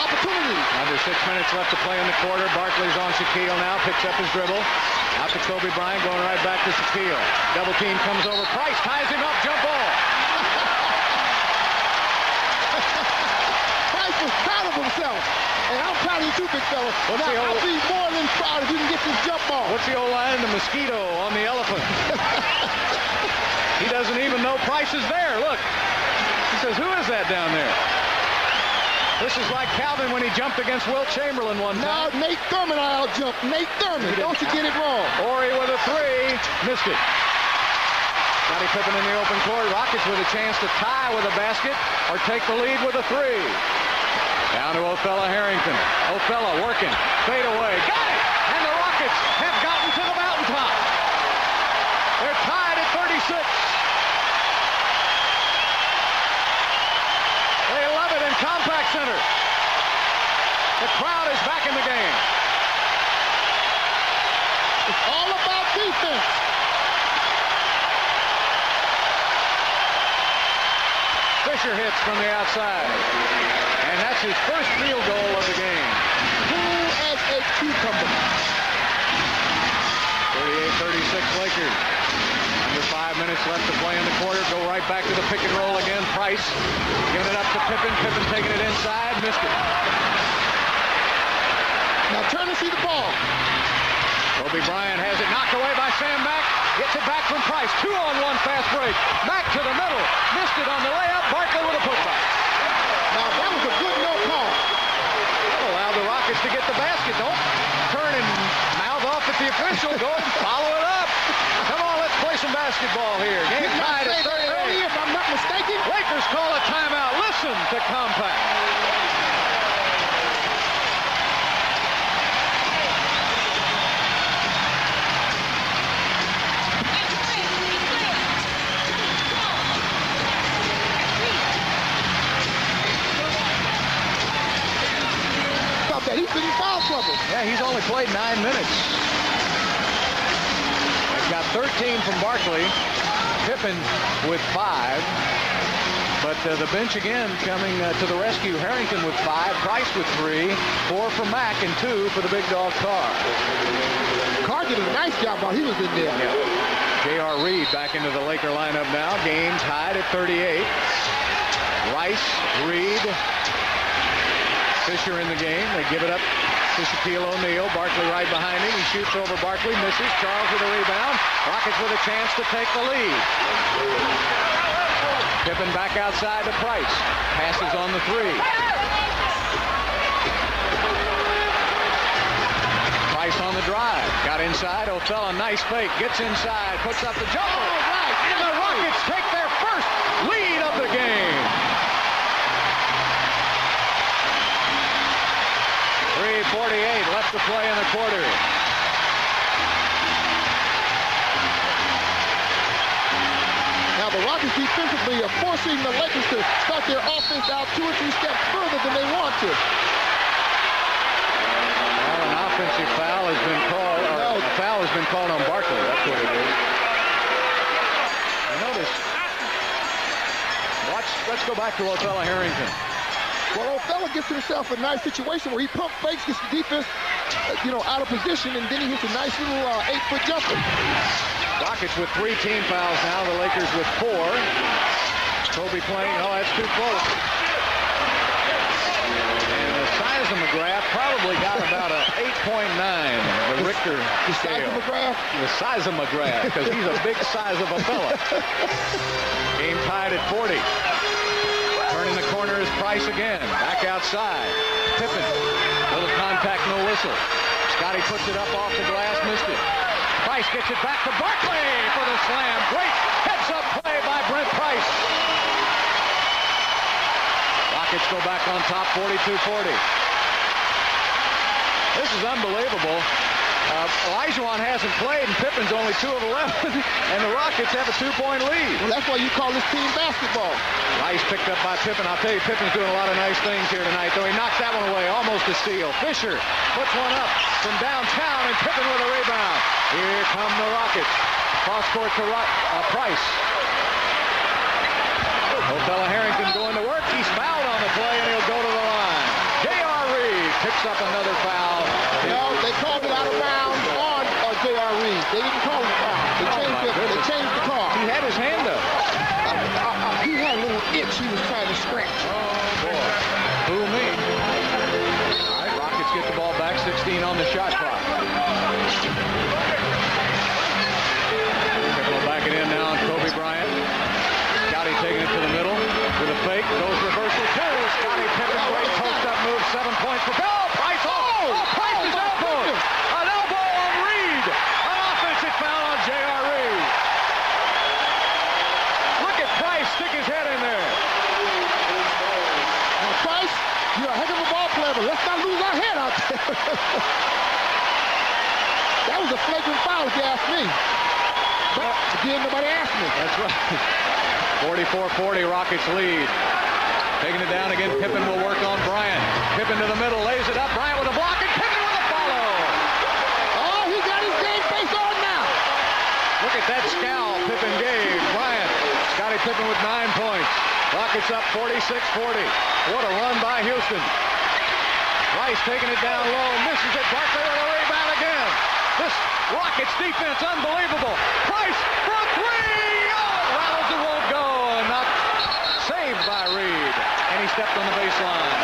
S2: opportunities.
S1: Under 6 minutes left to play in the quarter. Barkley's on Shaquille now. Picks up his dribble. Out to Kobe Bryant, going right back to Shaquille. Double team comes over. Price ties him up. Jump ball.
S2: Price was proud of himself. And I'm proud of you too, big fella. I'll be more than proud if you can get this jump ball.
S1: What's the old line? The mosquito on the elephant. He doesn't even know Price is there. Look. He says, who is that down there? This is like Calvin when he jumped against Wilt Chamberlain one time.
S2: Now Nate Thurman out-jumped. Nate Thurman. Don't you get it wrong.
S1: Horry with a 3. Missed it. Scottie Pippen in the open court. Rockets with a chance to tie with a basket or take the lead with a 3. Down to O'Fella Harrington. O'Fella working. Fade away. Got it! And the Rockets have gotten to the mountaintop. They're tied at 36. They love it in Compaq Center. The crowd is back in the game.
S2: It's all about defense.
S1: Fisher hits from the outside. And that's his first field goal of the game.
S2: Cool as a cucumber.
S1: 38-36 Lakers. Under 5 minutes left to play in the quarter. Go right back to the pick and roll again. Price giving it up to Pippen. Pippen taking it inside. Missed it.
S2: Now turn and see the ball.
S1: Kobe Bryant has it knocked away by Sam Mack. Gets it back from Price. 2-on-1 fast break. Mack to the middle. Missed it on the layup. Barkley with a putback.
S2: Now that was a good no call.
S1: Allow the Rockets to get the basket. Don't turn and mouth off at the official. Go and follow it up. Come on, let's play some basketball here. Game tied at 38.
S2: If I'm not mistaken.
S1: Lakers call a timeout. Listen to Compaq.
S2: He's been in foul trouble.
S1: Yeah, he's only played 9 minutes. They've got 13 from Barkley. Pippen with 5. But the bench again coming to the rescue. Harrington with 5, Price with 3, 4 for Mack, and 2 for the big dog Carr.
S2: Carr did a nice job while he was in there.
S1: Yeah. J.R. Reed back into the Laker lineup now. Game tied at 38. Rice, Reed, Fisher in the game. They give it up to Shaquille O'Neal. Barkley right behind him. He shoots over Barkley, misses. Charles with a rebound. Rockets with a chance to take the lead. Pippen back outside to Price. Passes on the 3. Price on the drive. Got inside. O'Fella, nice fake. Gets inside. Puts up the jumper. And the Rockets take their first lead of the game. 3:48 left to play in the quarter.
S2: Now the Rockets defensively are forcing the Lakers to start their offense out 2 or 3 steps further than they want to.
S1: Well, an offensive foul has been called, or a foul has been called on Barkley. That's what it is. Notice. Let's go back to O'Fella Harrington.
S2: Well, O'Fella gets himself a nice situation where he pump fakes, gets the defense, out of position, and then he hits a nice little 8-foot jumper.
S1: Rockets with 3 team fouls now. The Lakers with 4. Kobe playing. Oh, that's too close. And the seismograph probably got about a 8.9. The Richter scale. The seismograph, because he's a big size of a fella. Game tied at 40. Turning the corner is Price again. Back outside. Pippen. Little contact, no whistle. Scotty puts it up off the glass, missed it. Price gets it back to Barkley for the slam. Great heads-up play by Brent Price. Rockets go back on top, 42-40. This is unbelievable. Olajuwon hasn't played, and Pippen's only 2 of 11, and the Rockets have a 2-point lead.
S2: Well, that's why you call this team basketball.
S1: Rice picked up by Pippen. I'll tell you, Pippen's doing a lot of nice things here tonight, though he knocks that one away, almost a steal. Fisher puts one up from downtown, and Pippen with a rebound. Here come the Rockets. Cross court to Price. O'Fella Harrington going to work. He's fouled on the play, and he'll go to the line. J.R. Reed picks up another foul.
S2: No, they called it out of bounds on J.R. Reed. They didn't call it a foul. They changed the call.
S1: He had his hand up.
S2: He had a little itch he was trying to scratch.
S1: Oh, boy. Fool me. All right, Rockets get the ball back. 16 on the shot clock. We'll back it in now on Kobe Bryant. Scotty taking it to the middle with a fake. Goes reversal. Scotty Pippen, great post-up move. 7 points for Bill. Price. Price is elbowed. An elbow on Reed. An offensive foul on J.R. Reed. Look at Price stick his head in there.
S2: Price, you're a heck of a ball player, but let's not lose our head out there. That was a flagrant foul, if you ask me. But again, nobody asked me.
S1: That's right. 44-40, Rockets lead. Taking it down again, Pippen will work on Bryant. Pippen to the middle, lays it up. Bryant with a block, and Pippen with a follow.
S2: Oh, he got his game face on now.
S1: Look at that scowl Pippen gave Bryant. Scottie Pippen with 9 points. Rockets up 46-40. What a run by Houston. Rice taking it down low, misses it. Barkley with a rebound again. This Rockets defense, unbelievable. Price for 3. Oh, rattles and won't go. Not saved by Reed. And he stepped on the baseline.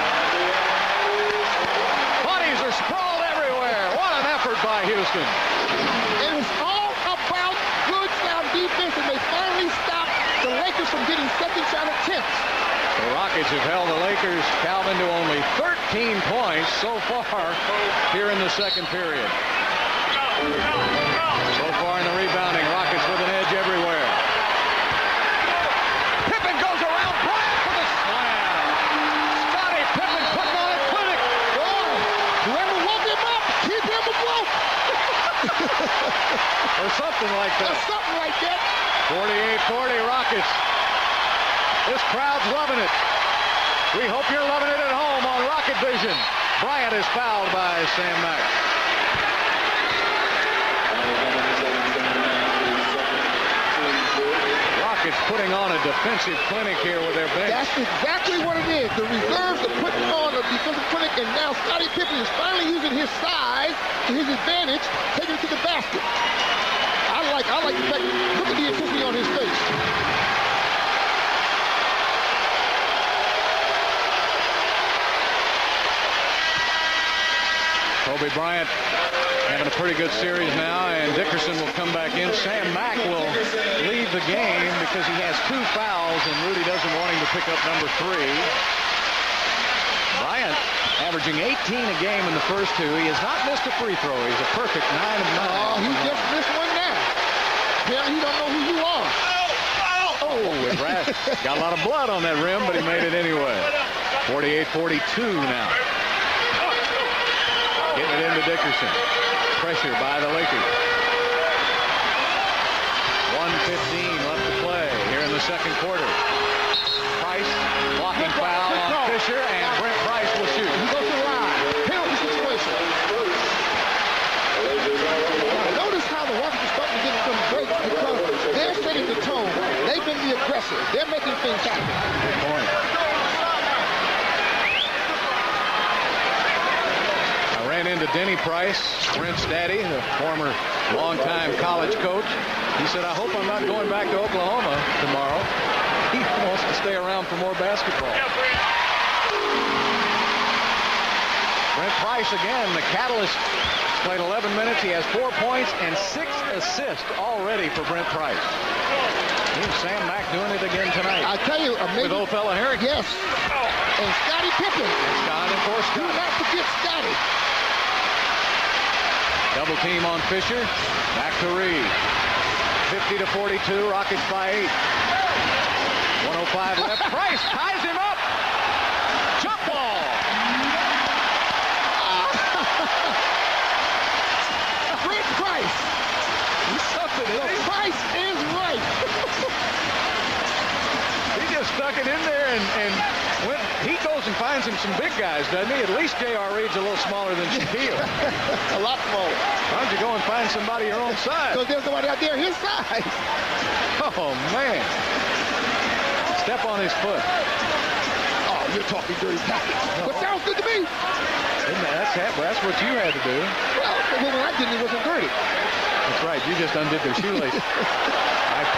S1: Bodies are sprawled everywhere. What an effort by Houston.
S2: It was all about good sound defense, and they finally stopped the Lakers from getting second shot attempts.
S1: The Rockets have held the Lakers, Calvin, to only 13 points so far here in the second period. So far in the rebounding, Rockets with an edge everywhere. Pippen goes around Bryant for the slam. Scottie Pippen putting on a clinic.
S2: Oh, whoever woke him up, keep him afloat.
S1: Or something like that.
S2: Or something like that.
S1: 48-40 Rockets. This crowd's loving it. We hope you're loving it at home on Rocket Vision. Bryant is fouled by Sam Mack. Rockets putting on a defensive clinic here with their bench.
S2: That's exactly what it is. The reserves are putting on a defensive clinic, and now Scottie Pippen is finally using his size to his advantage, taking it to the basket. I like the fact, look at the intensity on his face.
S1: Kobe Bryant having a pretty good series now, and Dickerson will come back in. Sam Mack will leave the game because he has 2 fouls, and Rudy doesn't want him to pick up number 3. Bryant averaging 18 a game in the first 2. He has not missed a free throw. He's a perfect 9 of 9.
S2: Oh, he just missed one now. Apparently, he don't know who you are.
S1: Oh, it got a lot of blood on that rim, but he made it anyway. 48-42 now. Getting it into Dickerson. Pressure by the Lakers. 1:15 left to play here in the second quarter. Price blocking foul on Fisher, and Brent Price will shoot.
S2: He goes to the line. Penalty situation. Now, notice how the Rockets are starting to get some breaks because they're setting the tone. They've been the aggressors. They're making things happen.
S1: Good point. Into Denny Price, Brent's daddy, the former longtime college coach. He said, I hope I'm not going back to Oklahoma tomorrow. He wants to stay around for more basketball. Brent Price again, the catalyst. Played 11 minutes. He has 4 points and 6 assists already for Brent Price. Here's Sam Mack doing it again tonight.
S2: I tell you, amazing.
S1: With old fella Harrington.
S2: Yes. And Scottie Pippen.
S1: And Scott, of course.
S2: Do not forget Scottie.
S1: Double team on Fisher. Back to Reed. 50-42. Rockets by 8. 105 left. Price ties him up. Jump ball.
S2: Brent Price.
S1: Something.
S2: The price is right.
S1: He just stuck it in there and went. He goes and finds him some big guys, doesn't he? At least J.R. Reed's a little smaller than Shaquille.
S2: A lot smaller.
S1: Why don't you go and find somebody your own size?
S2: Because there's nobody out there his size.
S1: Oh, man. Step on his foot.
S2: Oh, you're talking dirty tactics. But sounds good to me.
S1: That's what you had to do.
S2: Well, when I did it wasn't dirty.
S1: That's right. You just undid their shoelaces.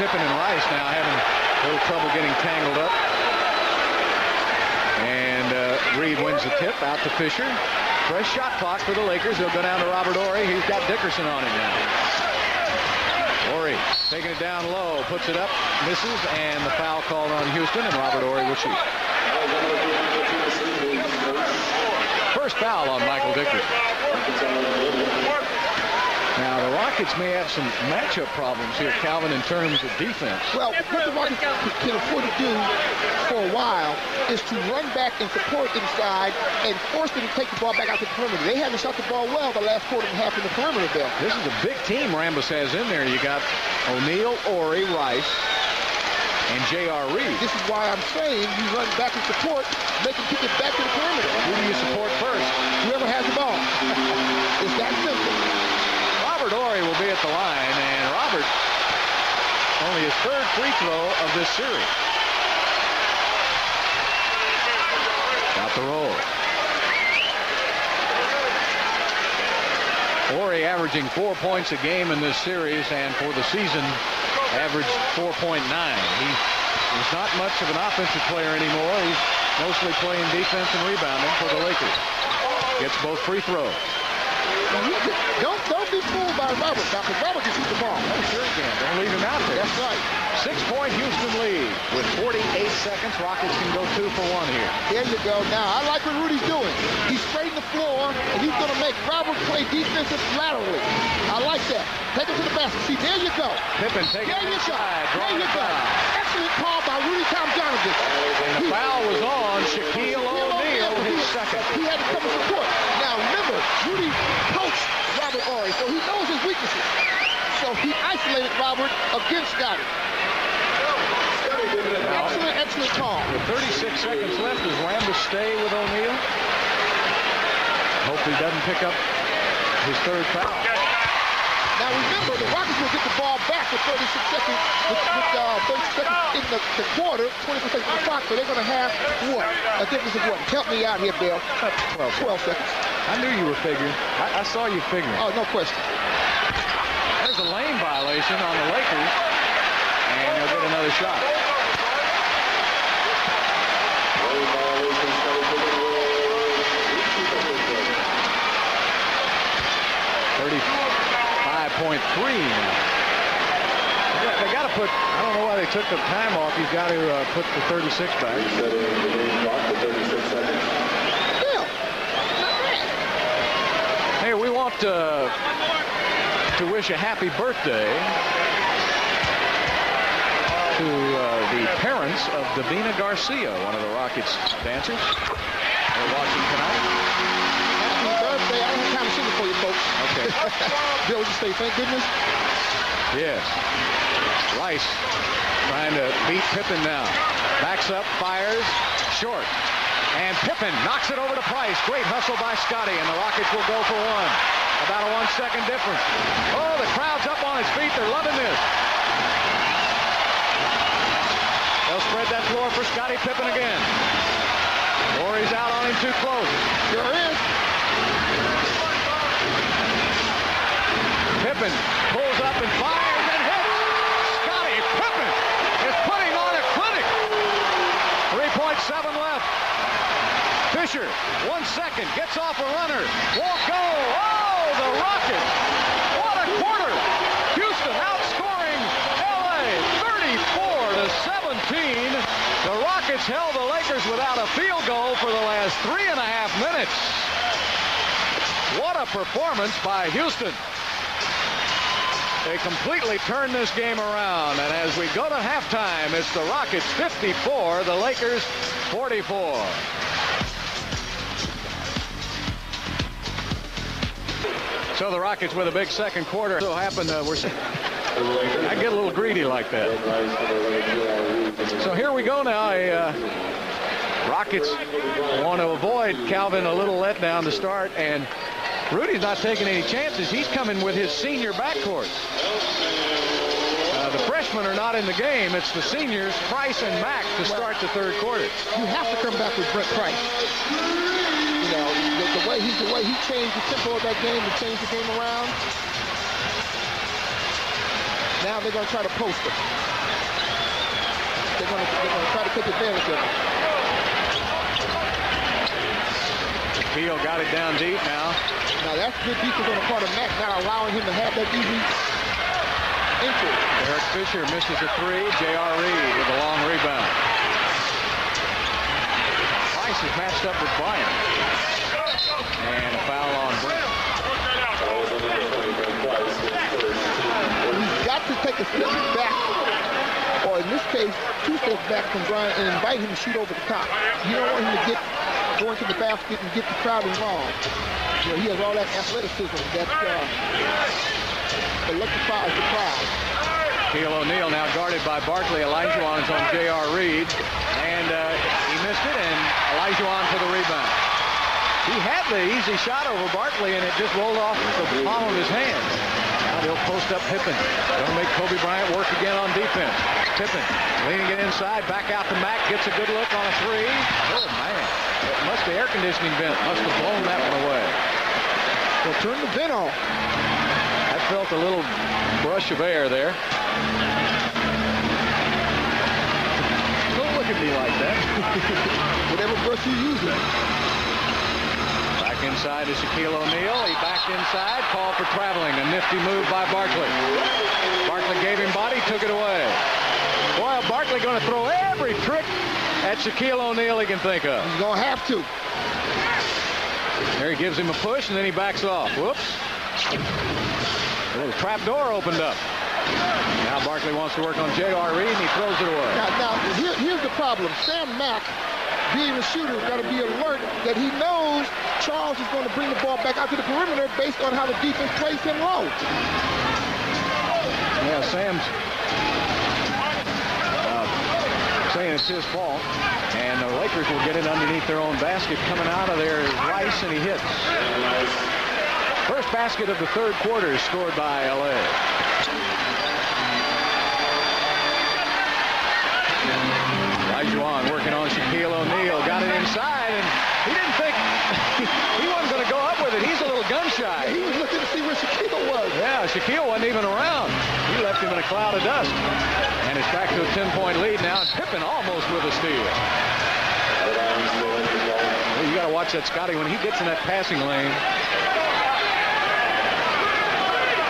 S1: Pippen and Rice now having a little trouble getting tangled up. And Reed wins the tip out to Fisher. Fresh shot clock for the Lakers. They'll go down to Robert Horry. He's got Dickerson on him now. Horry taking it down low, puts it up, misses, and the foul called on Houston, and Robert Horry will shoot. First foul on Michael Dickerson. Now, the Rockets may have some matchup problems here, Calvin, in terms of defense.
S2: Well, what the Rockets can afford to do for a while is to run back and support inside and force them to take the ball back out to the perimeter. They haven't shot the ball well the last quarter and a half in the perimeter there.
S1: This is a big team Rambis has in there. You got O'Neal, Horry, Rice, and J.R. Reed.
S2: This is why I'm saying you run back and support, make them kick it back to the perimeter.
S1: Who do you support first?
S2: Whoever has the ball. It's that simple.
S1: Robert Horry will be at the line, and Robert, only his 3rd free throw of this series. Got the roll. Horry averaging 4 points a game in this series, and for the season, averaged 4.9. He is not much of an offensive player anymore. He's mostly playing defense and rebounding for the Lakers. Gets both free throws.
S2: Don't be fooled by Robert, because Robert can shoot the ball.
S1: Oh, sure he can. Don't leave him out there.
S2: That's right.
S1: 6-point Houston lead. With 48 seconds, Rockets can go 2 for 1 here.
S2: There you go. Now, I like what Rudy's doing. He's spreading the floor, and he's going to make Robert play defensive laterally. I like that. Take him to the basket. See, there you go.
S1: Pippen taking it inside.
S2: There you go. Excellent call by Rudy Tom-Jonathan.
S1: And the foul was on Shaquille O'Neal, his second.
S2: He had to come and support. Now, remember, Rudy coached Robert Horry, so he knows his weaknesses. So he isolated Robert against Scottie. Excellent call.
S1: With 36 seconds left, does Rambis stay with O'Neal? Hope he doesn't pick up his 3rd foul.
S2: Now remember, the Rockets will get the ball back with 36 seconds, with 36 seconds in the quarter, 24 seconds on the clock, so they're going to have what? A difference of what? Help me out here, Bill. 12 seconds.
S1: I knew you were figuring. I saw you figuring.
S2: Oh, no question.
S1: There's a lane violation on the Lakers, and they'll get another shot. 35.3 now. They got to put, I don't know why they took the time off. You've got to put the 36 back. Hey, we want to wish a happy birthday to the parents of Davina Garcia, one of the Rockets dancers. They're watching tonight.
S2: Happy birthday. I don't have time to sing it for you, folks.
S1: Okay.
S2: Bill, just say thank goodness.
S1: Yes. Rice trying to beat Pippen now. Backs up, fires, short. And Pippen knocks it over to Price. Great hustle by Scotty, and the Rockets will go for one. About a 1-second difference. Oh, the crowd's up on its feet. They're loving this. They'll spread that floor for Scottie Pippen again. Horry's out on him too close.
S2: Sure is.
S1: Pippen pulls up and fires and hits. Scottie Pippen is putting on a clinic. 3.7 left. Fisher, 1 second, gets off a runner. Won't go. Oh, the Rockets. What a quarter. Houston outscoring LA 34-17. The Rockets held the Lakers without a field goal for the last 3.5 minutes. What a performance by Houston. They completely turned this game around, and as we go to halftime, it's the Rockets 54, the Lakers 44. So the Rockets with a big second quarter. So happened I get a little greedy like that. So here we go now. Rockets want to avoid Calvin a little letdown to start, and Rudy's not taking any chances. He's coming with his senior backcourt. The freshmen are not in the game. It's the seniors, Price and Mack, to start the third quarter.
S2: You have to come back with Brent Price. You know, the way he changed the tempo of that game to change the game around. Now they're going to try to post him. They're going to try to take advantage of him.
S1: Beal got it down deep now.
S2: Now that's good defense on the part of Mack, not allowing him to have that easy entry.
S1: Derek Fisher misses a three. J.R. Reed with a long rebound. Price is matched up with Bryant. And a foul on Brent.
S2: He's got to take a step back, or in this case, 2 steps back from Bryant and invite him to shoot over the top. You don't want him to go into the basket and get the crowd involved. You know, he has all that athleticism that electrifies the crowd.
S1: Shaquille O'Neal now guarded by Barkley. Olajuwon's on J.R. Reed. And he missed it, and Olajuwon for the rebound. He had the easy shot over Barkley, and it just rolled off the palm of his hand. Now they'll post up Pippen. They'll make Kobe Bryant work again on defense. Pippen leaning it inside, back out to Mack, gets a good look on a three. Oh, man. The air conditioning vent must have blown that one away.
S2: Well, turn the vent on.
S1: I felt a little brush of air there. Don't look at me like that.
S2: Whatever brush you use.
S1: Back inside to Shaquille O'Neal. He backed inside, called for traveling. A nifty move by Barkley. Barkley gave him body, took it away. Boy, Barkley going to throw every trick at Shaquille O'Neal he can think of.
S2: He's going to have to.
S1: There he gives him a push, and then he backs off. Whoops. A little trap door opened up. Now Barkley wants to work on J.R. Reed, and he throws it away.
S2: Now here's the problem. Sam Mack, being a shooter, got to be alert that he knows Charles is going to bring the ball back out to the perimeter based on how the defense plays him low.
S1: Yeah, Sam's saying it's his fault, and the Lakers will get it underneath their own basket. Coming out of there is Rice, and he hits. First basket of the third quarter is scored by L.A. Olajuwon working on Shaquille O'Neal. Got it inside, and he didn't think he wasn't going to go up with it. He's a little gun shy.
S2: He was looking to see where Shaquille was.
S1: Yeah, Shaquille wasn't even around. He left him in a cloud of dust. And it's back to a 10-point lead now, and Pippen almost with a steal. Well, you got to watch that, Scotty, when he gets in that passing lane.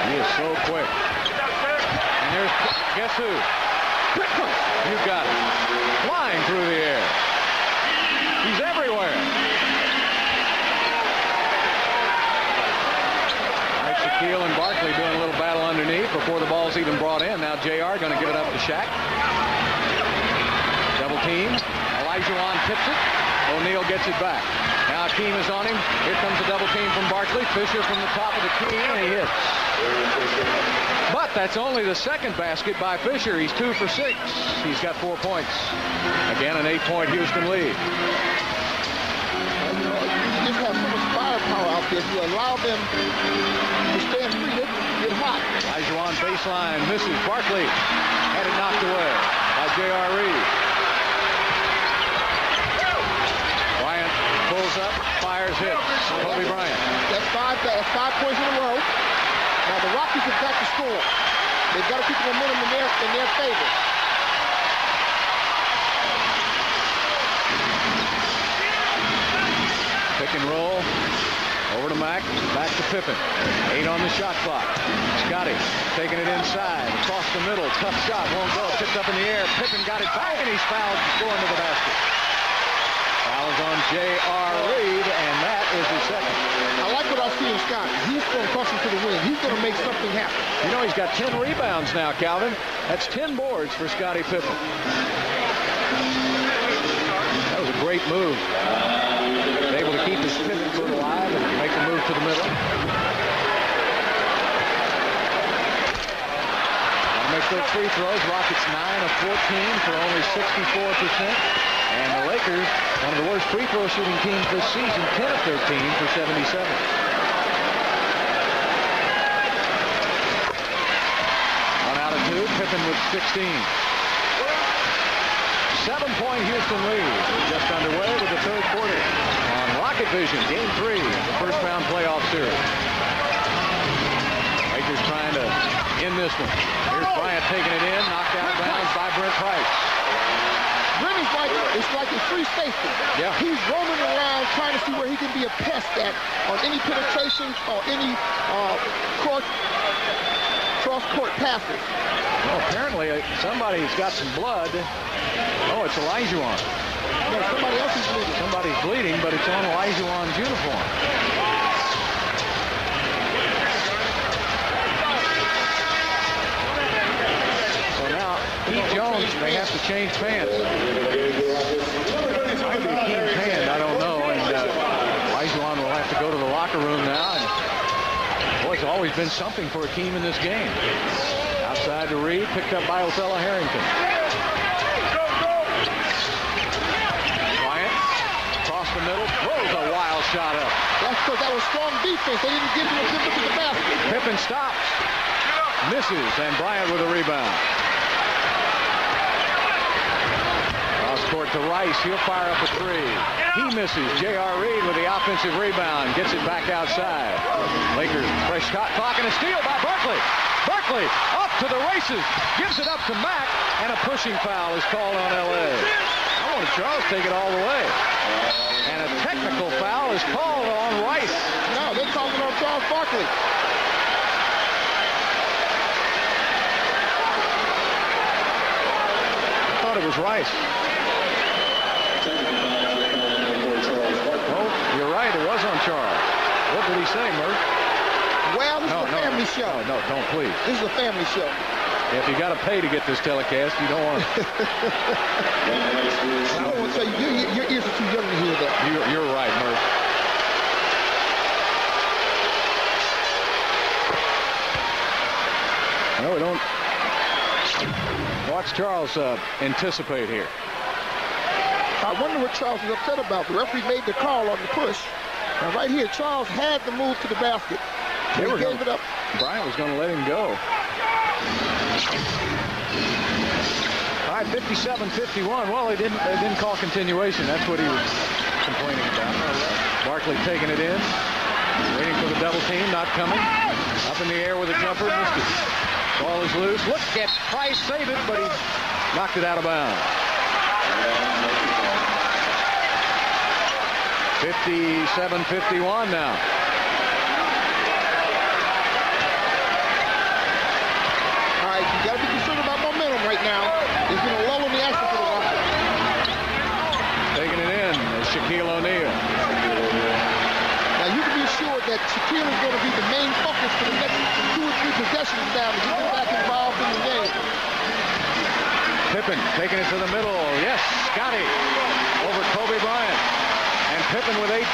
S1: He is so quick. And there's, guess who? You got it. Flying through the air. He's everywhere. All right, Shaquille and Barkley doing a little battle underneath before the ball's even brought in. Now JR going to give it up to Shaq. Double team. Olajuwon tips it. O'Neal gets it back. Now Hakeem is on him. Here comes a double team from Barkley. Fisher from the top of the key, and he hits. But that's only the second basket by Fisher. He's 2 for 6. He's got 4 points. Again, an 8-point Houston lead.
S2: You just have so much firepower out there. If you allow them to stand free, they get hot.
S1: Olajuwon baseline misses. Barkley had it knocked away by J.R. Reed. Bryant pulls up, fires, hits. Kobe Bryant.
S2: That's 5 points in a row. Now the Rockets have got to score. They've got to keep the momentum in their favor.
S1: Pick and roll. Over to Mack. Back to Pippen. 8 on the shot clock. Scotty taking it inside. Across the middle. Tough shot. Won't go. Tipped up in the air. Pippen got it back, and he's fouled going to the basket. Foul is on J.R. Reed, and that is his second.
S2: I like what I see in Scott. He's going to cross him to the wing. He's going to make something happen.
S1: You know, he's got 10 rebounds now, Calvin. That's 10 boards for Scottie Pippen. That was a great move. Able to keep his pivot foot alive and make the move to the middle. I'll make those free throws. Rockets 9 of 14 for only 64%. And the Lakers, one of the worst free throw shooting teams this season, 10 of 13 for 77. One out of 2. Pippen with 16. 7-point Houston lead. Just underway with the third quarter on Rocket Vision, Game 3, the first-round playoff series. Lakers trying to end this one. Here's Bryant taking it in, knocked out of bounds by Brent Price.
S2: Brent is like a free safety.
S1: Yeah.
S2: He's roaming around trying to see where he can be a pest at on any penetrations or any cross-court passes.
S1: Well, apparently somebody's got some blood. Oh, it's Olajuwon.
S2: No, somebody else is bleeding.
S1: Somebody's bleeding, but it's on Olajuwon's uniform. So now, Pete Jones may have to change pants. Maybe Hakeem's hand, I don't know. And Olajuwon will have to go to the locker room now. And, boy, it's always been something for Hakeem in this game. Outside to Reed, picked up by Othello Harrington. Bryant, across the middle, throws a wild shot up.
S2: That's because that was strong defense. They didn't give him a good look at the basket.
S1: Pippen stops, misses, and Bryant with a rebound. Cross court to Rice, he'll fire up a 3. He misses. J.R. Reed with the offensive rebound, gets it back outside. Lakers, fresh shot clock, and a steal by Barkley. Barkley up to the races, gives it up to Mack, and a pushing foul is called on L.A. I wanted Charles to take it all the way. And a technical foul is called on Rice.
S2: No, they're calling on Charles Barkley.
S1: I thought it was Rice. Oh, you're right, it was on Charles. What did he say, Murph?
S2: Well, this is a family show.
S1: No, don't, please.
S2: This is a family show.
S1: If you got to pay to get this telecast, you don't want it.
S2: I don't want to tell you, your ears are too young to hear that.
S1: You're right, Murph. No, we don't. Watch Charles anticipate here.
S2: I wonder what Charles is upset about. The referee made the call on the push. And right here, Charles had the move to the basket.
S1: They were
S2: gave it up.
S1: Bryant was going to let him go. All right, 57-51. Well, they didn't call continuation. That's what he was complaining about. Barkley taking it in, waiting for the double team, not coming. Up in the air with a jumper, missed it. Ball is loose. Look at Price save it, but he knocked it out of bounds. 57-51 now.
S2: All right, you got to be concerned about momentum right now. There's been a lull in the action for the Rockets.
S1: Taking it in is Shaquille O'Neal.
S2: Now you can be assured that Shaquille is going to be the main focus for the next 2 or 3 possessions now to get them back involved in the game.
S1: Pippen taking it to the middle. Yes, Scotty over Kobe Bryant. And Pippen with 18.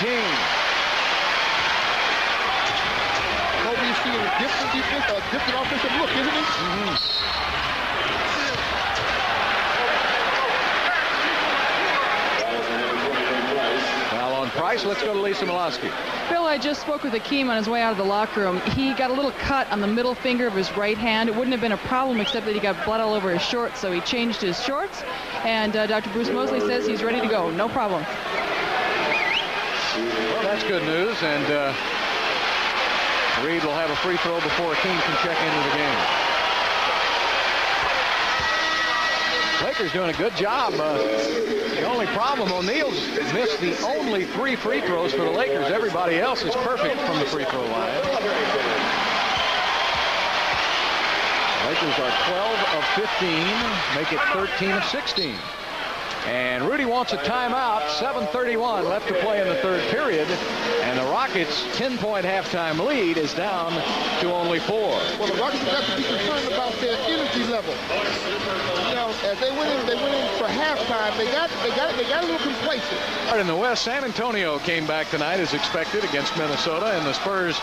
S2: Kobe is seeing a different defense, a different offensive look, isn't he?
S1: Foul on Price. Let's go to Lisa Milosky.
S4: Bill, I just spoke with Akeem on his way out of the locker room. He got a little cut on the middle finger of his right hand. It wouldn't have been a problem except that he got blood all over his shorts, so he changed his shorts. And Dr. Bruce Mosley says he's ready to go. No problem.
S1: Well, that's good news, and Reed will have a free throw before Akeem can check into the game. Lakers doing a good job. The only problem, O'Neal's missed the only 3 free throws for the Lakers. Everybody else is perfect from the free throw line. Lakers are 12 of 15, make it 13 of 16. And Rudy wants a timeout. 7:31 left to play in the third period. And the Rockets' 10-point halftime lead is down to only 4.
S2: Well, the Rockets have to be concerned about their energy level. You know, as they went in for halftime, they got a little complacent.
S1: In the West, San Antonio came back tonight as expected against Minnesota, and the Spurs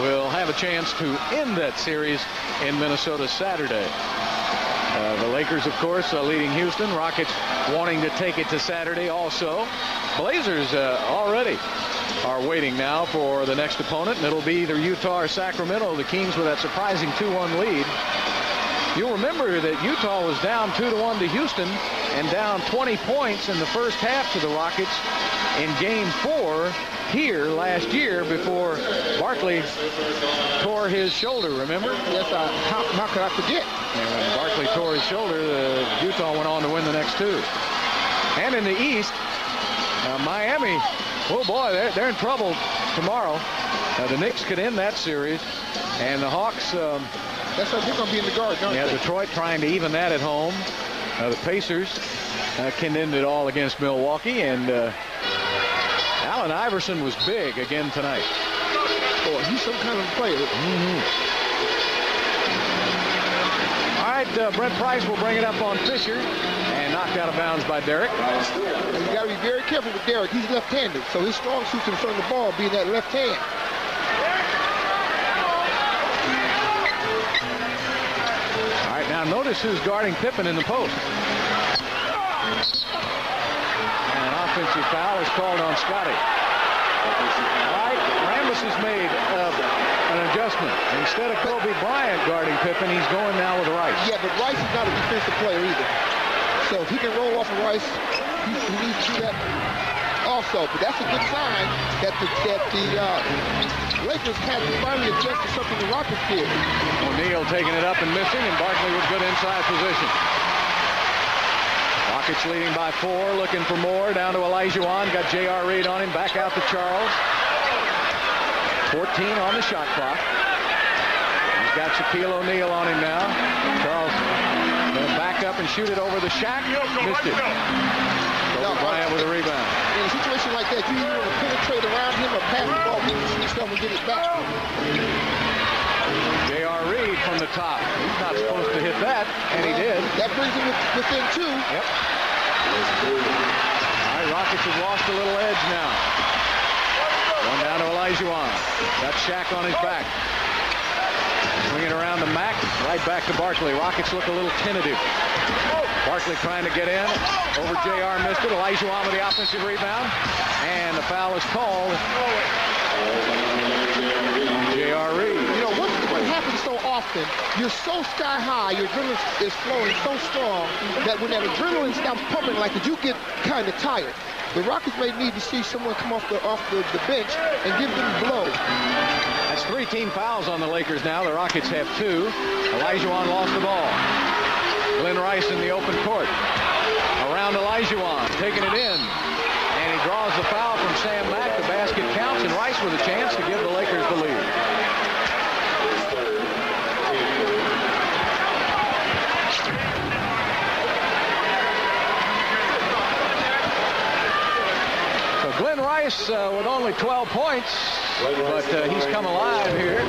S1: will have a chance to end that series in Minnesota Saturday. The Lakers, of course, leading Houston. Rockets wanting to take it to Saturday also. Blazers already are waiting now for the next opponent, and it'll be either Utah or Sacramento. The Kings with that surprising 2-1 lead. You'll remember that Utah was down 2-1 to Houston and down 20 points in the first half to the Rockets in Game 4 here last year before Barkley tore his shoulder, remember?
S2: Yes, how could I forget?
S1: And when Barkley tore his shoulder, Utah went on to win the next 2. And in the East, Miami, oh boy, they're in trouble tomorrow. The Knicks could end that series, and the Hawks...
S2: That's how they're going to be in the guard, don't they?
S1: Detroit trying to even that at home. The Pacers can end it all against Milwaukee, and Allen Iverson was big again tonight.
S2: Oh, he's some kind of player.
S1: All right, Brent Price will bring it up on Fisher, and knocked out of bounds by Derrick.
S2: And you got to be very careful with Derrick. He's left-handed, so his strong suit's in front of the ball, being that left hand.
S1: All right, now notice who's guarding Pippen in the post. And an offensive foul is called on Scotty. All right, Rambis has made an adjustment. Instead of Kobe Bryant guarding Pippen, he's going now with Rice.
S2: Yeah, but Rice is not a defensive player either. So if he can roll off of Rice, he needs to do that also. But that's a good sign that the Lakers had to finally adjust to something the Rockets did.
S1: O'Neal taking it up and missing, and Barkley with good inside position. Rockets leading by 4, looking for more. Down to Olajuwon, got J.R. Reed on him, back out to Charles. 14 on the shot clock. He's got Shaquille O'Neal on him now. Charles going to back up and shoot it over the Shaq. Missed it. Kobe Bryant with a rebound.
S2: In a situation like that, you either want to penetrate around him or pass the ball to yourself and get it back.
S1: J.R. Reed from the top. He's not supposed to hit that, and he did.
S2: That brings him within 2.
S1: Yep. All right, Rockets have lost a little edge now. Going down to Olajuwon. Got Shaq on his back. Swinging around to Mack. Right back to Barkley. Rockets look a little tentative. Barkley trying to get in. Over J.R. missed it. Olajuwon with the offensive rebound. And the foul is called. J.R. J.R. Reed.
S2: You know, what happens so often, you're so sky high, your adrenaline is flowing so strong that when that adrenaline stops pumping like it, you get kind of tired. The Rockets may need to see someone come off the bench and give them a blow.
S1: That's 3 team fouls on the Lakers now. The Rockets have 2. Olajuwon lost the ball. Glenn Rice in the open court. Around Olajuwon, taking it in. And he draws the foul from Sam Mack. The basket counts, and Rice with a chance to give the Lakers the lead. So Glenn Rice with only 12 points, but he's come alive here.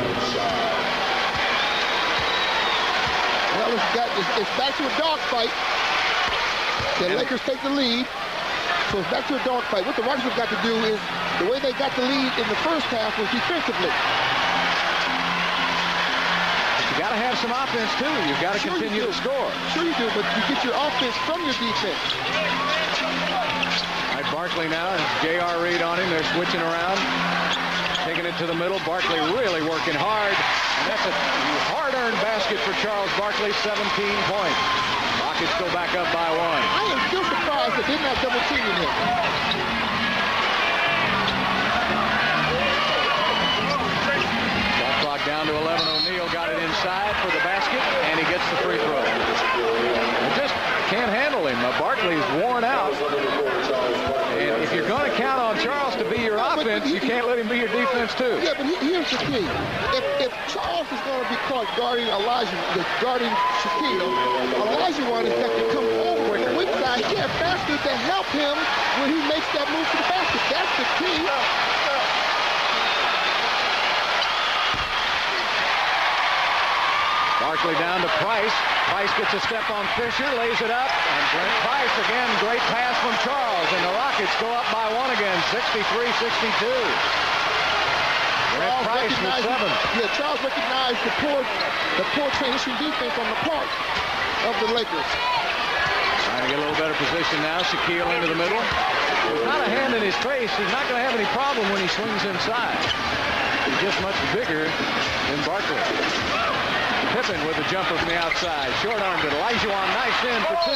S2: Well, it's back to a dogfight. The Lakers take the lead. So it's back to a dogfight. What the Rockets have got to do is, the way they got the lead in the first half was defensively.
S1: But you got to have some offense, too. You've got to continue to score.
S2: Sure you do, but you get your offense from your defense.
S1: All right, Barkley now. J.R. Reed on him. They're switching around. Taking it to the middle. Barkley really working hard. And that's a hard-earned basket for Charles Barkley, 17 points. Rockets go back up by 1.
S2: I am still surprised that they're not double-teaming him.
S1: Shot clock down to 11. O'Neal got it inside for the basket, and he gets the free throw. They just can't handle him. Barkley's worn out. And if you're going to count on Charles to be your offense, you can't let him be your defense, too.
S2: Yeah, but here's the key. If Charles is going to be caught guarding Shaquille, Olajuwon has got to come over the weak side here faster to help him when he makes that move to the basket. That's the key.
S1: Barkley down to Price. Price gets a step on Fisher, lays it up, and Brent Price again, great pass from Charles, and the Rockets go up by 1 again, 63-62. Brent Price with 7.
S2: Yeah, Charles recognized the poor transition defense on the part of the Lakers.
S1: Trying to get a little better position now. Shaquille into the middle. Without a hand in his face, he's not going to have any problem when he swings inside. He's just much bigger than Barkley. Pippen with a jumper from the outside. Short-armed it. Olajuwon knifes in for 2.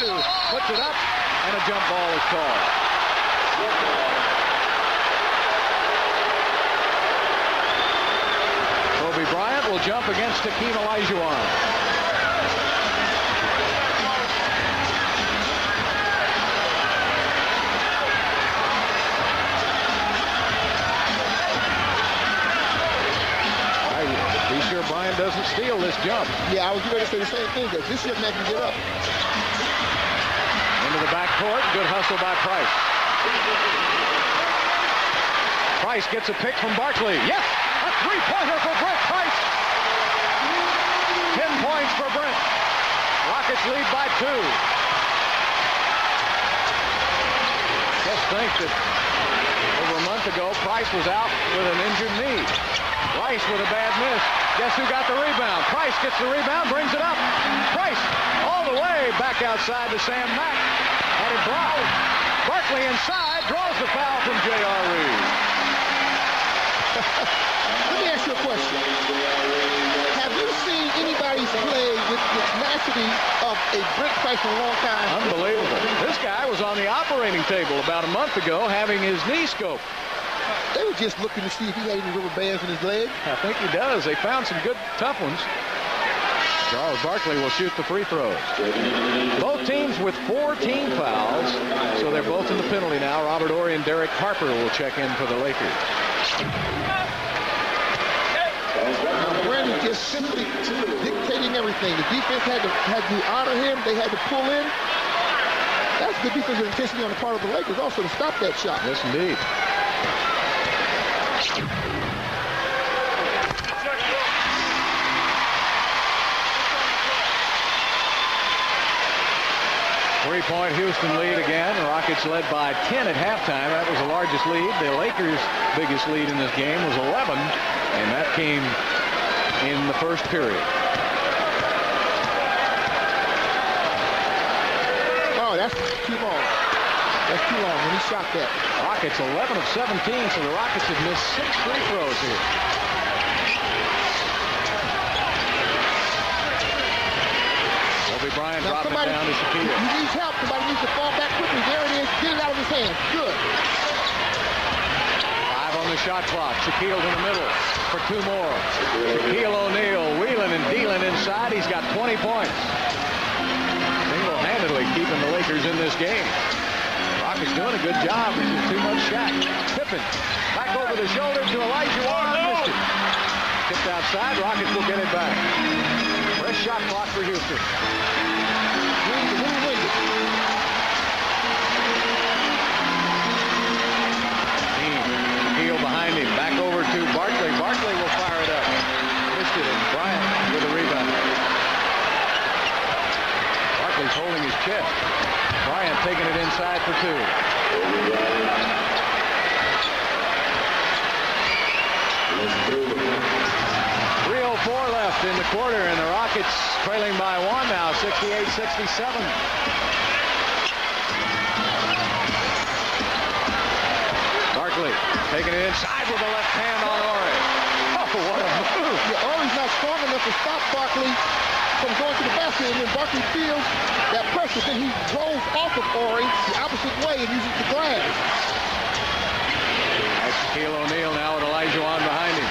S1: Puts it up, and a jump ball is called. Kobe Bryant will jump against Hakeem Olajuwon. Be sure Bryant doesn't steal this jump.
S2: Yeah, I was going to say the same thing. That this young man can get up.
S1: Into the backcourt. Good hustle by Price. Price gets a pick from Barkley. Yes! A three-pointer for Brent Price. 10 points for Brent. Rockets lead by 2. Just think that over a month ago, Price was out with an injured knee. Rice with a bad miss. Guess who got the rebound? Price gets the rebound, brings it up. Price all the way back outside to Sam Mack. Had it blocked. Barkley inside, draws the foul from J.R. Reed.
S2: Let me ask you a question. Have you seen anybody play with the tenacity of a Brent Price in a long time?
S1: Unbelievable. This guy was on the operating table about a month ago having his knee scoped.
S2: They were just looking to see if he had any rubber bands in his leg.
S1: I think he does. They found some good, tough ones. Charles Barkley will shoot the free throws. Both teams with 4 team fouls, so they're both in the penalty now. Robert Horry and Derek Harper will check in for the Lakers.
S2: Now, Brandon just simply dictating everything. The defense had to honor him. They had to pull in. That's good defensive intensity on the part of the Lakers also to stop that shot.
S1: Yes, indeed. Three-point Houston lead again. The Rockets led by 10 at halftime. That was the largest lead. The Lakers' biggest lead in this game was 11, and that came in the first period.
S2: Oh, that's too long. That's too long when he shot that.
S1: Rockets 11 of 17, so the Rockets have missed 6 free throws here. Kobe Bryant
S2: Now
S1: dropping it down to Shaquille.
S2: He needs help. Somebody needs to fall back quickly. There it is. Get it out of his hands. Good.
S1: 5 on the shot clock. Shaquille's in the middle for 2 more. Shaquille O'Neal wheeling and dealing inside. He's got 20 points. Single-handedly keeping the Lakers in this game. Rockets doing a good job. This is too much Shaq. Pippen back over the shoulder to Elijah Wan. Missed it. Tipped outside. Rockets will get it back. Fresh shot clock for Houston. Heel behind him. Back over to Barkley. Barkley will fire it up. Missed it, and Bryant with a rebound. Barkley's holding his chest. Bryant taking it inside for 2. 3:04 left in the quarter, and the Rockets trailing by 1 now, 68-67. Barkley taking it inside with the left hand on Ori. Oh, what a move.
S2: Yeah, Ori's not strong enough to stop Barkley from going to the basket, and when Barkley feels that pressure, then he rolls off of Ori the opposite way and uses the glass.
S1: That's Shaquille O'Neal now with Elijah Wan behind him.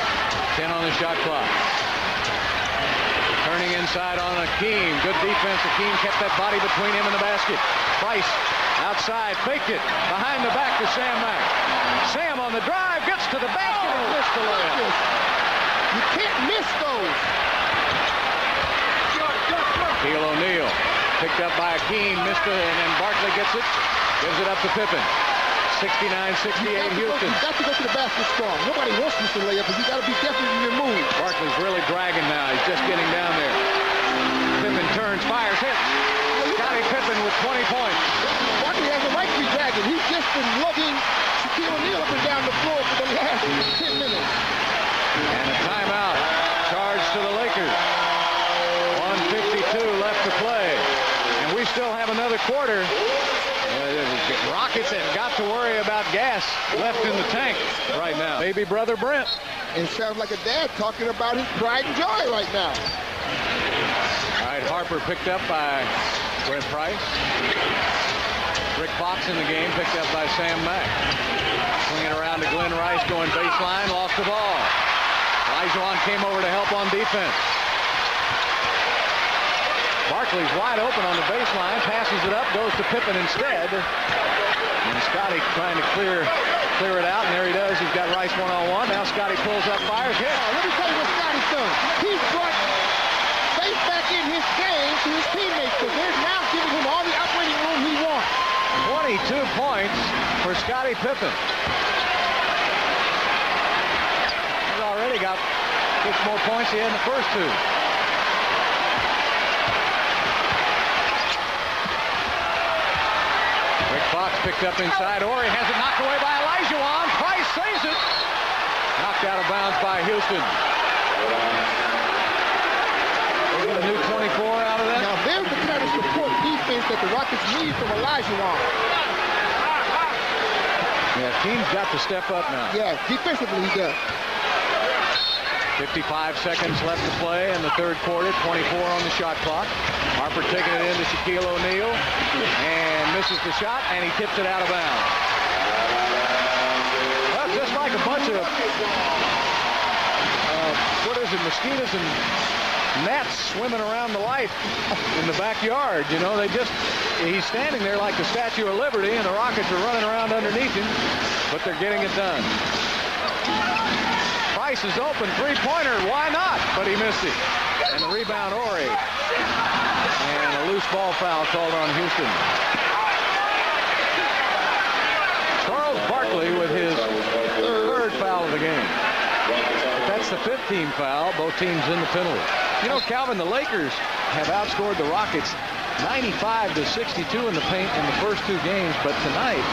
S1: 10 on the shot clock. Turning inside on Akeem. Good defense. Akeem kept that body between him and the basket. Price outside. Faked it. Behind the back to Sam Mack. Sam on the drive. Gets to the basket and missed the layup.
S2: You can't miss those.
S1: Shaquille O'Neal picked up by Akeem. Missed it. And then Barkley gets it. Gives it up to Pippen. 69-68 Houston.
S2: You got to go to the basket strong. Nobody wants this to lay up, but you got to be definite in your move.
S1: Barkley's really dragging now. He's just getting down there. Pippen turns, fires, hits. Scottie Pippen with 20 points.
S2: Barkley has a right to be dragging. He's just been lugging Shaquille O'Neal up and down the floor for the last 10 minutes.
S1: And a timeout. Charge to the Lakers. 1:52 left to play. And we still have another quarter. Rockets have got to worry about gas left in the tank right now. Baby brother Brent.
S2: And sounds like a dad talking about his pride and joy right now.
S1: All right, Harper picked up by Brent Price. Rick Fox in the game, picked up by Sam Mack. Swinging around to Glenn Rice, going baseline, lost the ball. Elijah Wan came over to help on defense. Barkley's wide open on the baseline, passes it up, goes to Pippen instead. And Scottie trying to clear it out, and there he does. He's got Rice one-on-one. Now Scottie pulls up, fires, hit.
S2: Let me tell you what Scottie's done. He's brought faith back in his game to his teammates, because they're now giving him all the operating room he wants.
S1: 22 points for Scottie Pippen. He's already got 6 more points he had in the first 2. Fox picked up inside. Ori has it knocked away by Elijah Wan. Price saves it. Knocked out of bounds by Houston. They get a new 24 out of that.
S2: Now there's the kind of support defense that the Rockets need from Elijah Wan.
S1: Yeah, team's got to step up now.
S2: Yeah, defensively he does.
S1: 55 seconds left to play in the third quarter. 24 on the shot clock. Harper taking it in to Shaquille O'Neal and misses the shot, and he tips it out of bounds. Well, just like a bunch of mosquitoes and gnats swimming around the light in the backyard. You know, he's standing there like the Statue of Liberty, and the Rockets are running around underneath him, but they're getting it done. Price is open, three-pointer, why not? But he missed it. And the rebound, Ori. And a loose ball foul called on Houston. Charles Barkley with his third foul of the game. If that's the 5th team foul, both teams in the penalty. You know, Calvin, the Lakers have outscored the Rockets 95-62 in the paint in the first 2 games, but tonight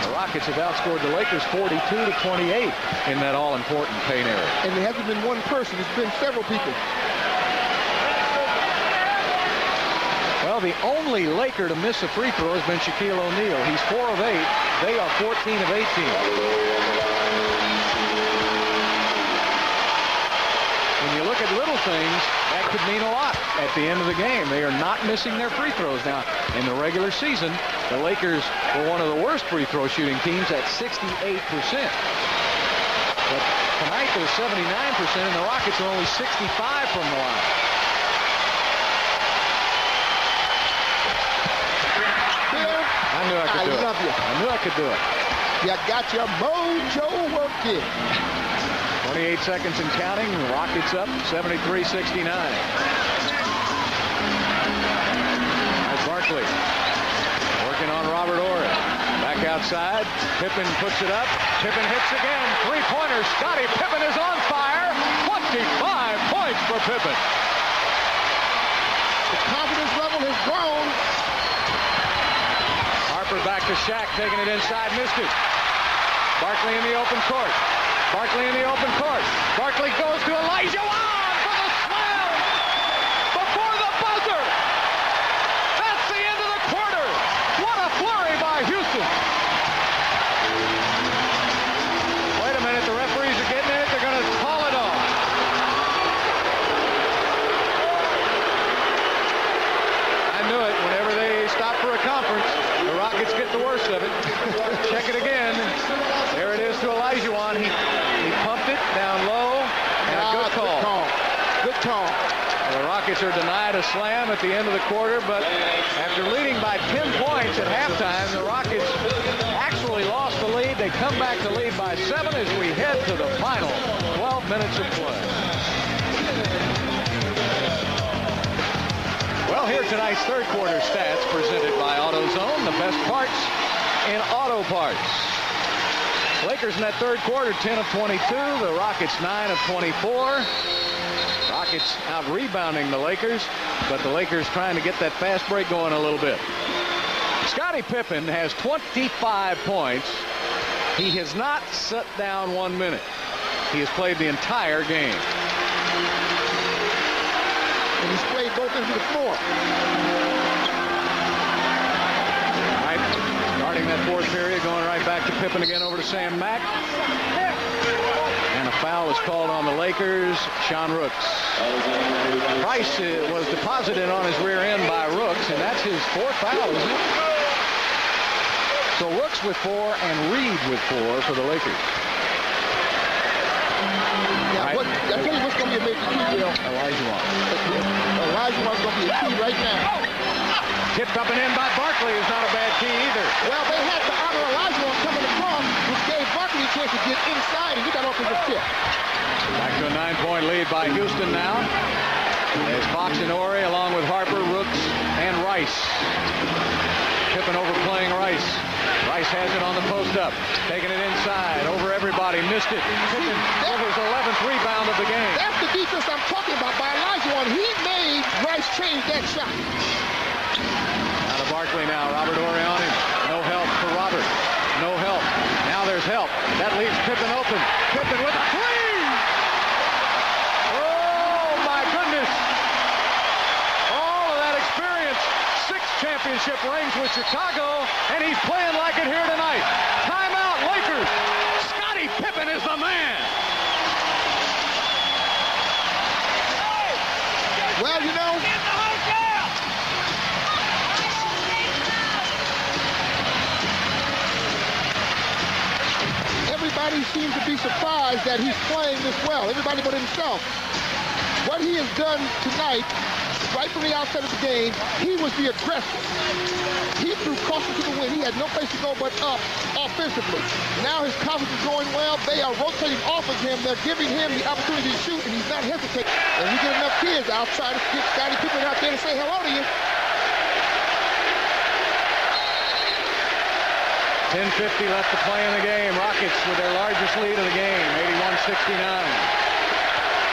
S1: the Rockets have outscored the Lakers 42-28 in that all-important paint area.
S2: And it hasn't been one person, it's been several people.
S1: Well, the only Laker to miss a free throw has been Shaquille O'Neal. He's 4 of 8. They are 14 of 18. When you look at little things, that could mean a lot at the end of the game. They are not missing their free throws. Now, in the regular season, the Lakers were one of the worst free throw shooting teams at 68%. But tonight they're 79%, and the Rockets are only 65 from the line.
S2: Bill,
S1: I knew I could do it.
S2: love you.
S1: I knew I could do it.
S2: You got your mojo working.
S1: 28 seconds and counting. The Rockets up 73-69. That's Barkley working on Robert Horry. Back outside. Pippen puts it up. Pippen hits again. Three-pointer. Scottie Pippen is on fire. 25 points for Pippen.
S2: The confidence level has grown.
S1: Harper back to Shaq, taking it inside, missed it. Barkley in the open court. Barkley in the open court. Barkley goes to Elijah Wan for the slam before the buzzer. That's the end of the quarter. What a flurry by Houston. Wait a minute, the referees are getting it. They're going to call it off. I knew it. Whenever they stop for a conference, the Rockets get the worst of it. Check it again. There it is to Elijah Wan. He pumped it down low. And a good call.
S2: Good call.
S1: Well, the Rockets are denied a slam at the end of the quarter, but after leading by 10 points at halftime, the Rockets actually lost the lead. They come back to lead by 7 as we head to the final 12 minutes of play. Well, here are tonight's third quarter stats presented by AutoZone, the best parts in auto parts. Lakers in that third quarter, 10 of 22. The Rockets, 9 of 24. Rockets out rebounding the Lakers, but the Lakers trying to get that fast break going a little bit. Scottie Pippen has 25 points. He has not sat down 1 minute. He has played the entire game.
S2: And he's played both ends of the floor.
S1: Right, starting that fourth period, going right back to Pippen again over to Sam Mack. And a foul is called on the Lakers. Sean Rooks. Price was deposited on his rear end by Rooks, and that's his fourth foul, isn't it? So Rooks with 4 and Reed with 4 for the Lakers.
S2: Yeah,
S1: Right.
S2: I tell you what's going to be a major key, Bill.
S1: Elijah Wan.
S2: Elijah Wan's going to be a key right now.
S1: Tipped up and in by Barkley is not a bad key either.
S2: Well, they had to honor Elijah Wan coming across, which gave Barkley a chance to get inside, and he got off his tip.
S1: Back to a 9-point lead by Houston now. There's Fox and Horry along with Harper, Rooks, and Rice. Pippen overplaying Rice. Rice has it on the post up. Taking it inside. Over everybody. Missed it. Pippen with his 11th rebound of the game.
S2: That's the defense I'm talking about by Elijah Wan. He made Rice change that shot.
S1: Out of Barkley now. Robert Horry on him. No help for Robert. No help. Now there's help. That leaves Pippen open. Pippen with a three! Oh, my goodness. All of that experience. 6 championship rings with Chicago, and he's playing like it here tonight. Timeout, Lakers. Scottie Pippen is the man.
S2: Well, you know, everybody seems to be surprised that he's playing this well. Everybody but himself. What he has done tonight, right from the outset of the game, he was the aggressor. He threw caution to the wind. He had no place to go but up offensively. Now his confidence is going well. They are rotating off of him. They're giving him the opportunity to shoot, and he's not hesitating. And we get enough kids outside to get Scottie Pippen out there to say hello to you.
S1: 10:50 left to play in the game. Rockets with their largest lead of the game, 81-69.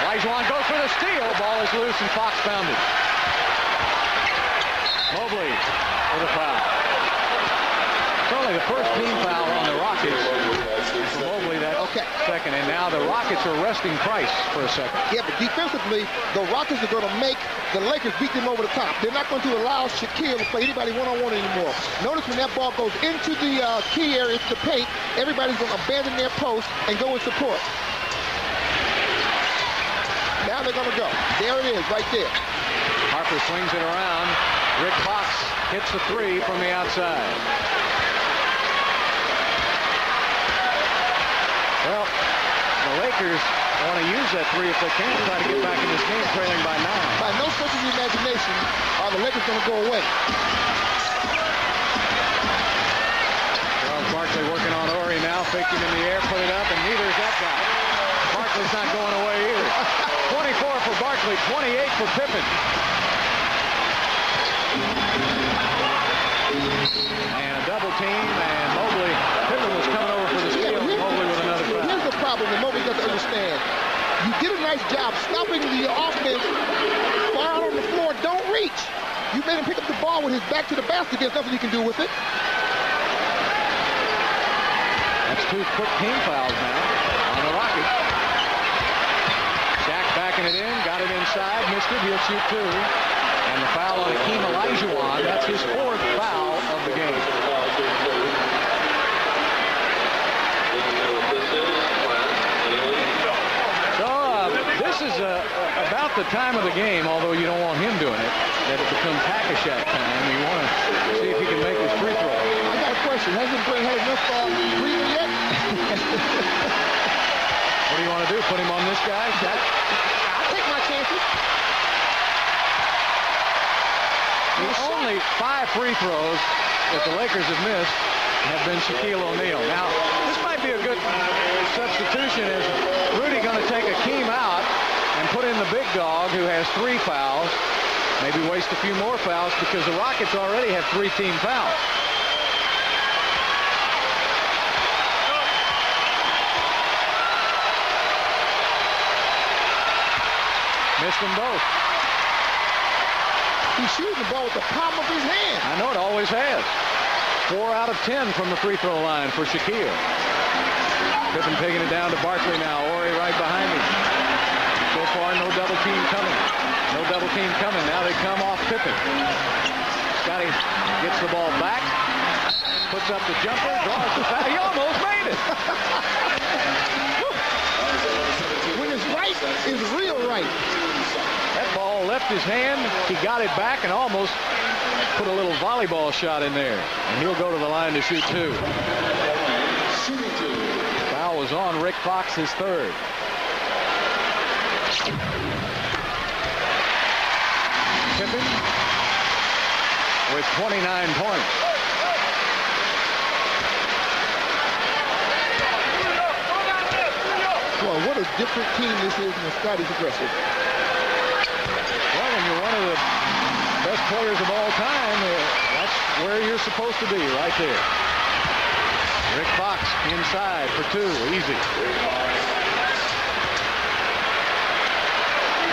S1: Elijah Wan goes for the steal. Ball is loose, and Fox found it. Mobley with a foul. It's only the first team foul on the Rockets. For Mobley, that second. And now the Rockets are resting Price for a second.
S2: Yeah, but defensively, the Rockets are going to make the Lakers beat them over the top. They're not going to allow Shaquille to play anybody one-on-one anymore. Notice when that ball goes into the key area, into the paint, everybody's going to abandon their post and go in support. Now they're going to go. There it is, right there.
S1: Harper swings it around. Rick Fox hits the three from the outside. Well, the Lakers want to use that three if they can, try to get back in this game trailing by 9.
S2: By no stretch of the imagination are the Lakers going to go away.
S1: Charles Barkley working on Horry now, faked him in the air, put it up, and neither is that guy. Barkley's not going away either. 24 for Barkley, 28 for Pippen. And a double team, and Mobley, Pippen was coming over for the steal, and Mobley with another foul.
S2: Here's the problem that Mobley doesn't understand. You did a nice job stopping the offense far out on the floor. Don't reach. You made him pick up the ball with his back to the basket. There's nothing you can do with it.
S1: That's 2 quick team fouls now on the Rockets. Shaq backing it in, got it inside, missed it, he'll shoot 2. And the foul on Akeem Olajuwon, that's his 4th foul of the game. So this is about the time of the game, although you don't want him doing it, that it becomes hack-a-shack time. You want to see if he can make his free throw.
S2: I got a question. Hasn't Brent had enough breathing yet?
S1: What do you want to do? Put him on this guy? Shaq?
S2: I'll take my chances.
S1: The only 5 free throws that the Lakers have missed have been Shaquille O'Neal. Now, this might be a good substitution. Is Rudy going to take Akeem out and put in the big dog who has 3 fouls? Maybe waste a few more fouls because the Rockets already have 3 team fouls. Missed them both.
S2: He's shooting the ball with the palm of his hand.
S1: I know, it always has. 4 out of 10 from the free throw line for Shaquille. Pippen taking it down to Barkley now. Horry right behind him. So far, no double team coming. No double team coming. Now they come off Pippen. Scotty gets the ball back. Puts up the jumper. Draws the foul. He almost made it.
S2: When it's right, it's real right.
S1: That ball left his hand. He got it back and almost put a little volleyball shot in there. And he'll go to the line to shoot 2. Foul was on Rick Fox, his 3rd. Pippen with 29 points.
S2: Well, what a different team this is when Scotty's aggressive.
S1: Well, when you're one of the best players of all time, that's where you're supposed to be, right there. Rick Fox inside for 2, easy.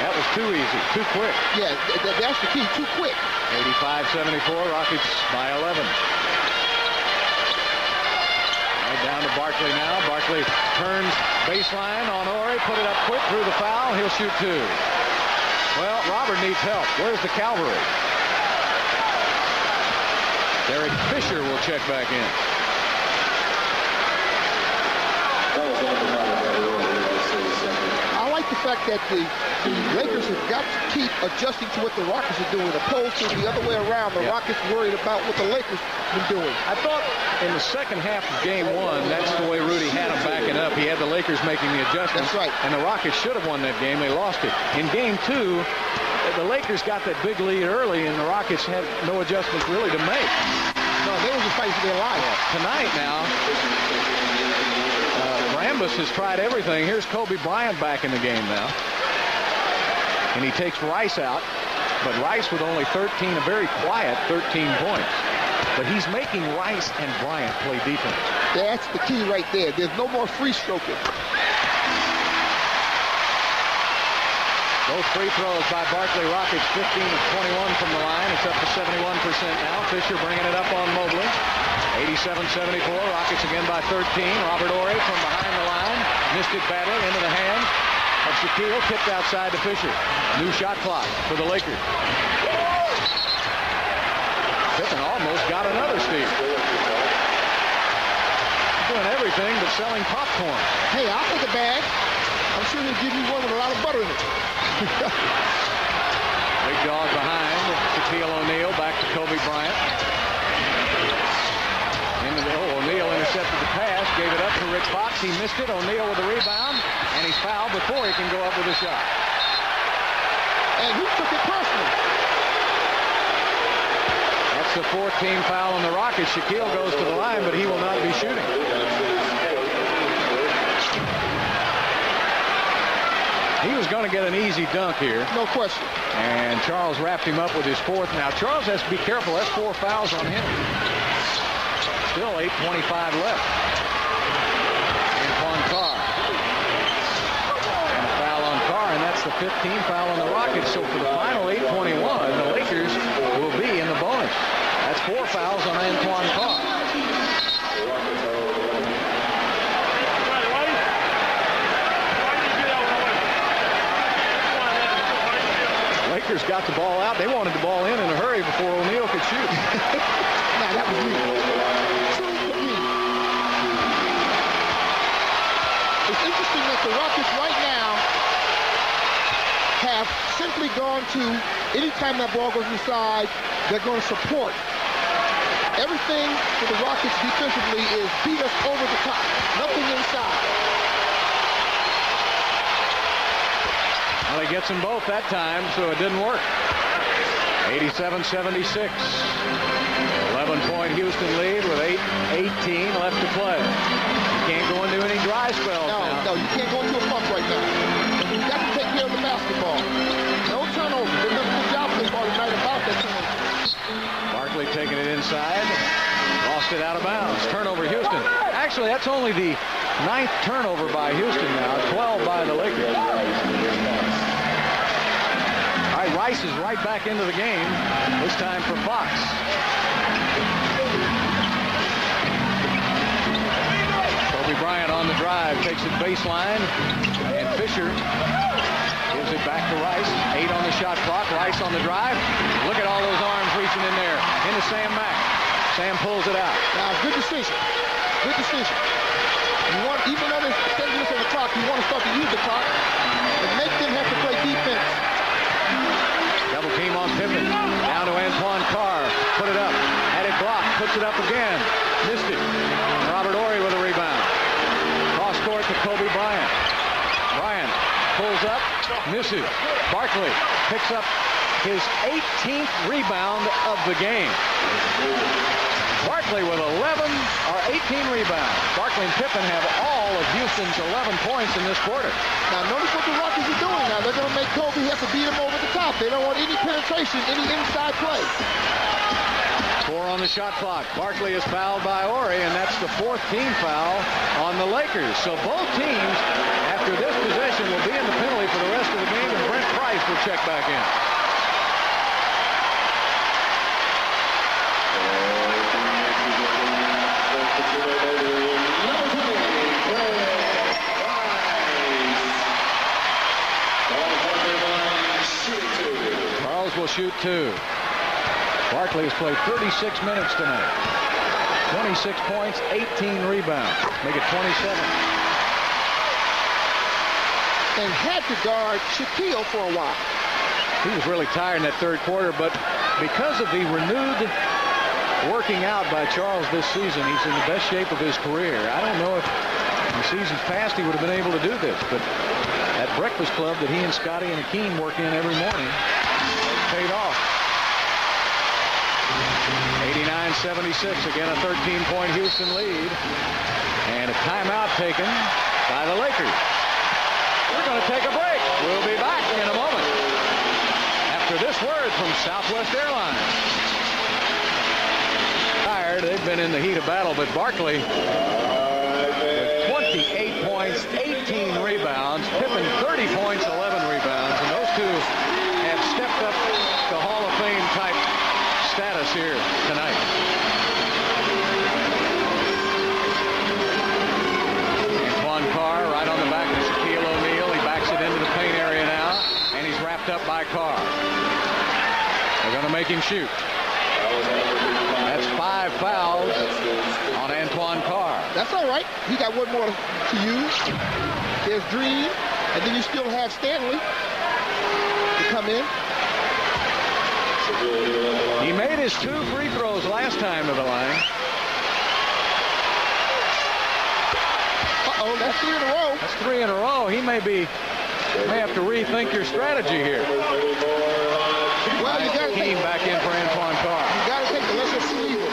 S1: That was too easy, too quick.
S2: Yeah, that's the key, too quick.
S1: 85-74, Rockets by 11. Right down to Barkley now. Barkley turns baseline on Horry, put it up quick, through the foul, he'll shoot 2. Well, Robert needs help. Where's the cavalry? Derek Fisher will check back in.
S2: I like the fact that the Lakers have got to keep adjusting to what the Rockets are doing, opposed to the other way around. The Rockets worried about what the Lakers been doing.
S1: I thought in the second half of game 1, that's the way Rudy had them backing up. He had the Lakers making the adjustments.
S2: That's right.
S1: And the Rockets should have won that game. They lost it. In game 2, the Lakers got that big lead early, and the Rockets had no adjustments really to make.
S2: No, they were just fighting for their lives.
S1: Tonight now, Rambus has tried everything. Here's Kobe Bryant back in the game now. And he takes Rice out. But Rice with only 13, a very quiet 13 points. But he's making Rice and Bryant play defense.
S2: That's the key right there. There's no more free stroking.
S1: Both free throws by Barkley. Rockets 15 of 21 from the line. It's up to 71% now. Fisher bringing it up on Mobley. 87-74. Rockets again by 13. Robert Horry from behind the line. Missed it badly into the hands of Shaquille. Tipped outside to Fisher. New shot clock for the Lakers. Pippen almost got another steal. Doing everything but selling popcorn.
S2: Hey, I'll take a bag. I'm sure he'll give you one with a lot of butter in it.
S1: Big dog behind. Shaquille O'Neal back to Kobe Bryant. O'Neal intercepted the pass, gave it up to Rick Fox. He missed it. O'Neal with the rebound, and he's fouled before he can go up with a shot.
S2: And he took it personally.
S1: That's the fourth team foul on the Rockets. Shaquille goes to the line, but he will not be shooting. He was going to get an easy dunk here.
S2: No question.
S1: And Charles wrapped him up with his fourth. Now, Charles has to be careful. That's 4 fouls on him. Still 8:25 left. Antoine Carr. And a foul on Carr, and that's the 15th foul on the Rockets. So for the final 8:21, the Lakers will be in the bonus. That's 4 fouls on Antoine Carr. Lakers got the ball out. They wanted the ball in a hurry before O'Neal could shoot.
S2: Now, that was me. It's interesting that the Rockets right now have simply gone to, anytime that ball goes inside, they're going to support. Everything for the Rockets defensively is beat us over the top. Nothing inside.
S1: Well, he gets them both that time, so it didn't work. 87-76. 11-point Houston lead with 8:18 left to play. You can't go into any dry spells now.
S2: No, you can't go into a funk right now. You've got to take care of the basketball. No turnovers. They've done a good job so far tonight about that turnover.
S1: Barkley taking it inside. Lost it out of bounds. Turnover Houston. Actually, that's only the 9th turnover by Houston now. 12 by the Lakers. All right, Rice is right back into the game. This time for Fox. Kobe Bryant on the drive. Takes it baseline. And Fisher gives it back to Rice. 8 on the shot clock. Rice on the drive. Look at all those arms reaching in there. Into Sam Mack. Sam pulls it out.
S2: Now, good decision. Good decision. You want, even though there's 10 minutes on the clock, you want to start to use the clock and make them have to play defense.
S1: Double team on Pippen. Down to Antoine Carr. Put it up. Had it blocked. Puts it up again. Missed it. Robert Horry with a rebound. Cross court to Kobe Bryant. Bryant pulls up. Misses. Barkley picks up his 18th rebound of the game. Barkley with 18 rebounds. Barkley and Pippen have all of Houston's 11 points in this quarter.
S2: Now, notice what the Rockets are doing now. They're going to make Kobe have to beat him over the top. They don't want any penetration, any inside play.
S1: 4 on the shot clock. Barkley is fouled by Horry, and that's the 4th team foul on the Lakers. So both teams, after this possession, will be in the penalty for the rest of the game, and Brent Price will check back in. Charles will shoot 2. Barkley has played 36 minutes tonight. 26 points, 18 rebounds. Make it 27.
S2: And had to guard Shaquille for a while.
S1: He was really tired in that third quarter, but because of the renewed working out by Charles this season, he's in the best shape of his career. I don't know if in the seasons past he would have been able to do this, but that breakfast club that he and Scotty and Akeem work in every morning paid off. 89-76, again a 13-point Houston lead, and a timeout taken by the Lakers. We're going to take a break. We'll be back in a moment after this word from Southwest Airlines. Tired, they've been in the heat of battle, but Barkley with 28 points, 18 rebounds, Pippen 30 points, 11 rebounds, and those two have stepped up to Hall of Fame type status here tonight. Antoine Carr right on the back of Shaquille O'Neal. He backs it into the paint area now, and he's wrapped up by Carr. They're going to make him shoot. That's 5 fouls on Antoine Carr.
S2: That's all right. He got one more to use. There's Dream. And then you still have Stanley to come in.
S1: He made his 2 free throws last time to the line.
S2: Uh-oh, that's 3 in a row.
S1: That's 3 in a row. He may have to rethink your strategy here.
S2: Well, you got to
S1: Keane back in for Antoine Carr.
S2: You got to take the lesser receiver.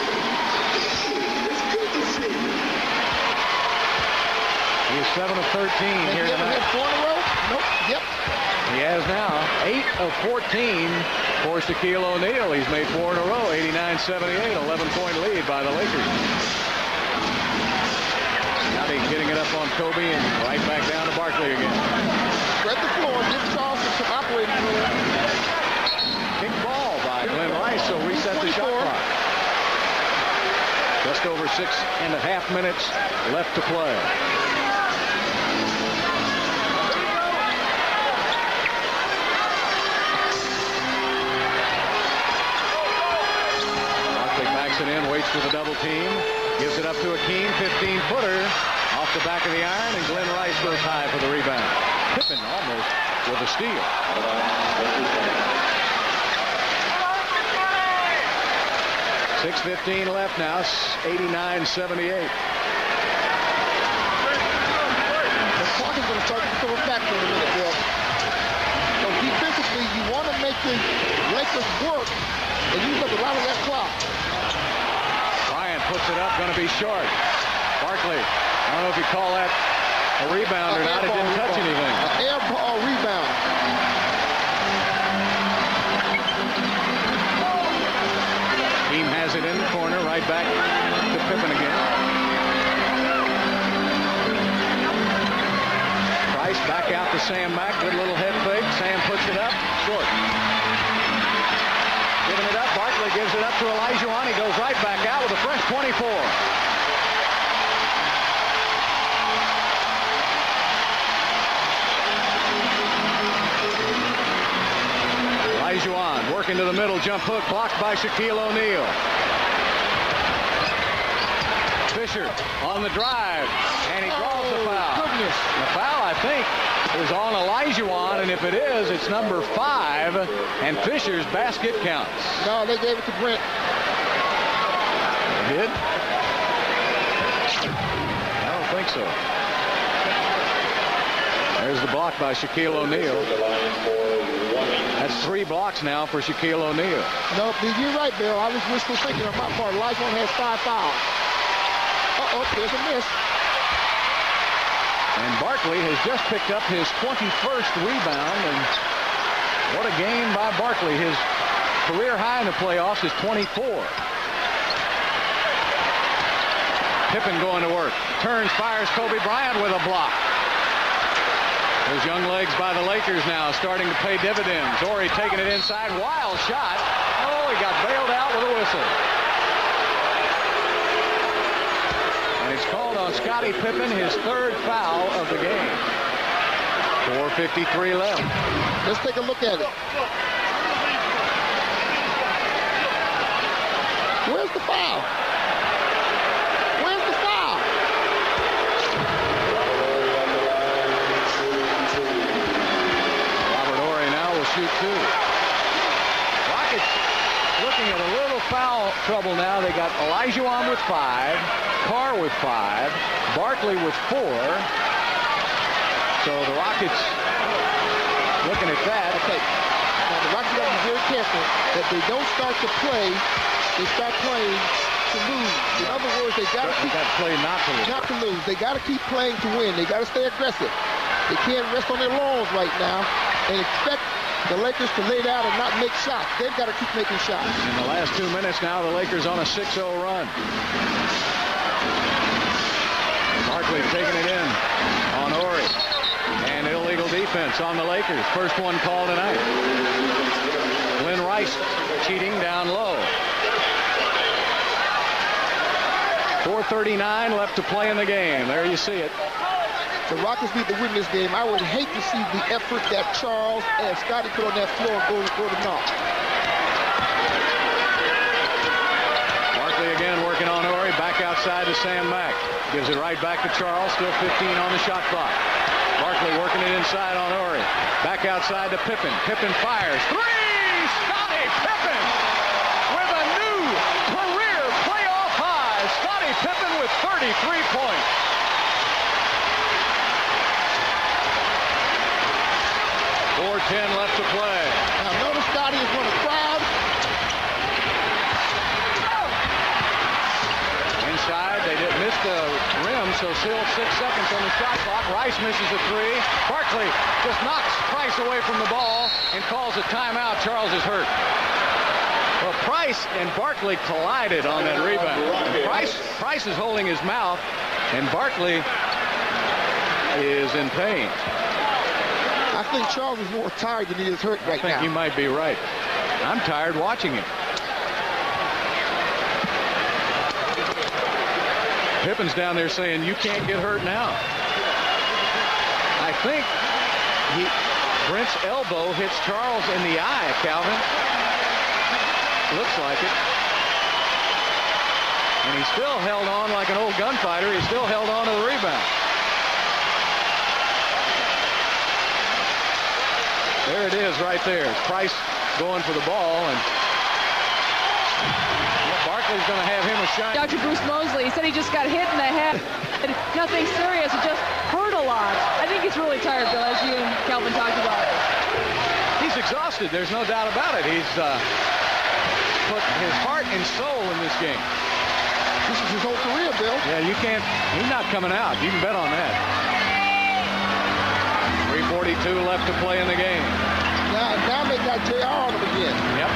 S1: He's 7 of 13 here
S2: He
S1: tonight.
S2: had 4 in a row? Nope. Yep.
S1: He has now 8 of 14 for Shaquille O'Neal. He's made 4 in a row. 89-78, 11-point lead by the Lakers. Now they're getting it up on Kobe and right back down to Barkley again.
S2: Spread the floor. Give Charles some operating room.
S1: Big ball by Glenn Rice, so reset the shot clock. Just over 6.5 minutes left to play. Barkley backs it in, waits for the double team, gives it up to Akeem, 15-footer off the back of the iron, and Glenn Rice goes high for the rebound. Pippen almost with a steal. 6:15 left now, 89-78.
S2: The clock is going to start to become a factor in a minute, Bill. So defensively, you want to make the Lakers work and use up a lot of that clock.
S1: Bryant puts it up, going to be short. Barkley, I don't know if you call that a rebound or not. It didn't touch anything.
S2: An air ball rebound.
S1: Team has it in the corner, right back to Pippen again. Price back out to Sam Mack. Good little head fake. Sam puts it up. Short. Giving it up. Barkley gives it up to Olajuwon. He goes right back out with a fresh 24. Olajuwon working to the middle, jump hook blocked by Shaquille O'Neal. Fisher on the drive, and he draws the foul.
S2: Goodness.
S1: The foul, I think, is on Olajuwon, and if it is, it's number 5, and Fisher's basket counts.
S2: No, they gave it to Brent.
S1: Did? I don't think so. There's the block by Shaquille O'Neal. That's 3 blocks now for Shaquille O'Neal.
S2: No, you're right, Bill. I was wishful thinking on my part. Olajuwon has 5 fouls. Uh-oh, there's a miss.
S1: And Barkley has just picked up his 21st rebound, and what a game by Barkley. His career high in the playoffs is 24. Pippen going to work. Turns, fires Kobe Bryant with a block. Those young legs by the Lakers now starting to pay dividends. Horry taking it inside. Wild shot. Oh, he got bailed out with a whistle. And it's called on Scottie Pippen, his 3rd foul of the game. 4:53 left.
S2: Let's take a look at it. Where's the foul? Where's the foul?
S1: Shoot 2. Rockets looking at a little foul trouble now. They got Olajuwon with 5, Carr with 5, Barkley with 4. So the Rockets looking at that.
S2: Okay. Now the Rockets got to be very careful that they don't start to play. They start playing to lose. In other words, they got to
S1: play not to lose.
S2: Not to lose. They got to keep playing to win. They got to stay aggressive. They can't rest on their laurels right now and expect the Lakers to lay down and not make shots. They've got to keep making shots.
S1: In the last 2 minutes now, the Lakers on a 6-0 run. Barkley taking it in on Horry. And illegal defense on the Lakers. First one called tonight. Glenn Rice cheating down low. 4:39 left to play in the game. There you see it.
S2: The Rockets need to win this game. I would hate to see the effort that Charles and Scottie put on that floor and go to knock.
S1: Barkley again working on Horry. Back outside to Sam Mack. Gives it right back to Charles. Still 15 on the shot clock. Barkley working it inside on Ori. Back outside to Pippen. Pippen fires. Three! Scottie Pippen with a new career playoff high. Scottie Pippen with 33 points. .410 left to play.
S2: Now notice Scottie is going to crowd.
S1: Inside, they didn't miss the rim, so still 6 seconds on the shot clock. Rice misses a three. Barkley just knocks Price away from the ball and calls a timeout. Charles is hurt. Well, Price and Barkley collided on that rebound. Price is holding his mouth, and Barkley is in pain.
S2: I think Charles is more tired than he is hurt right now.
S1: I think you might be right. I'm tired watching him. Pippen's down there saying, you can't get hurt now. I think Brent's elbow hits Charles in the eye, Calvin. Looks like it. And he still held on like an old gunfighter. He still held on to the rebound. There it is right there. Price going for the ball, and Barkley's going to have him a shot.
S4: Dr. Bruce Mosley, he said he just got hit in the head. Nothing serious, it just hurt a lot. I think he's really tired, Bill, as you and Calvin talked about.
S1: He's exhausted, there's no doubt about it. He's put his heart and soul in this game.
S2: This is his whole career, Bill.
S1: Yeah, you can't, he's not coming out. You can bet on that. 3:42 left to play in the game.
S2: Now they got JR on him again.
S1: Yep.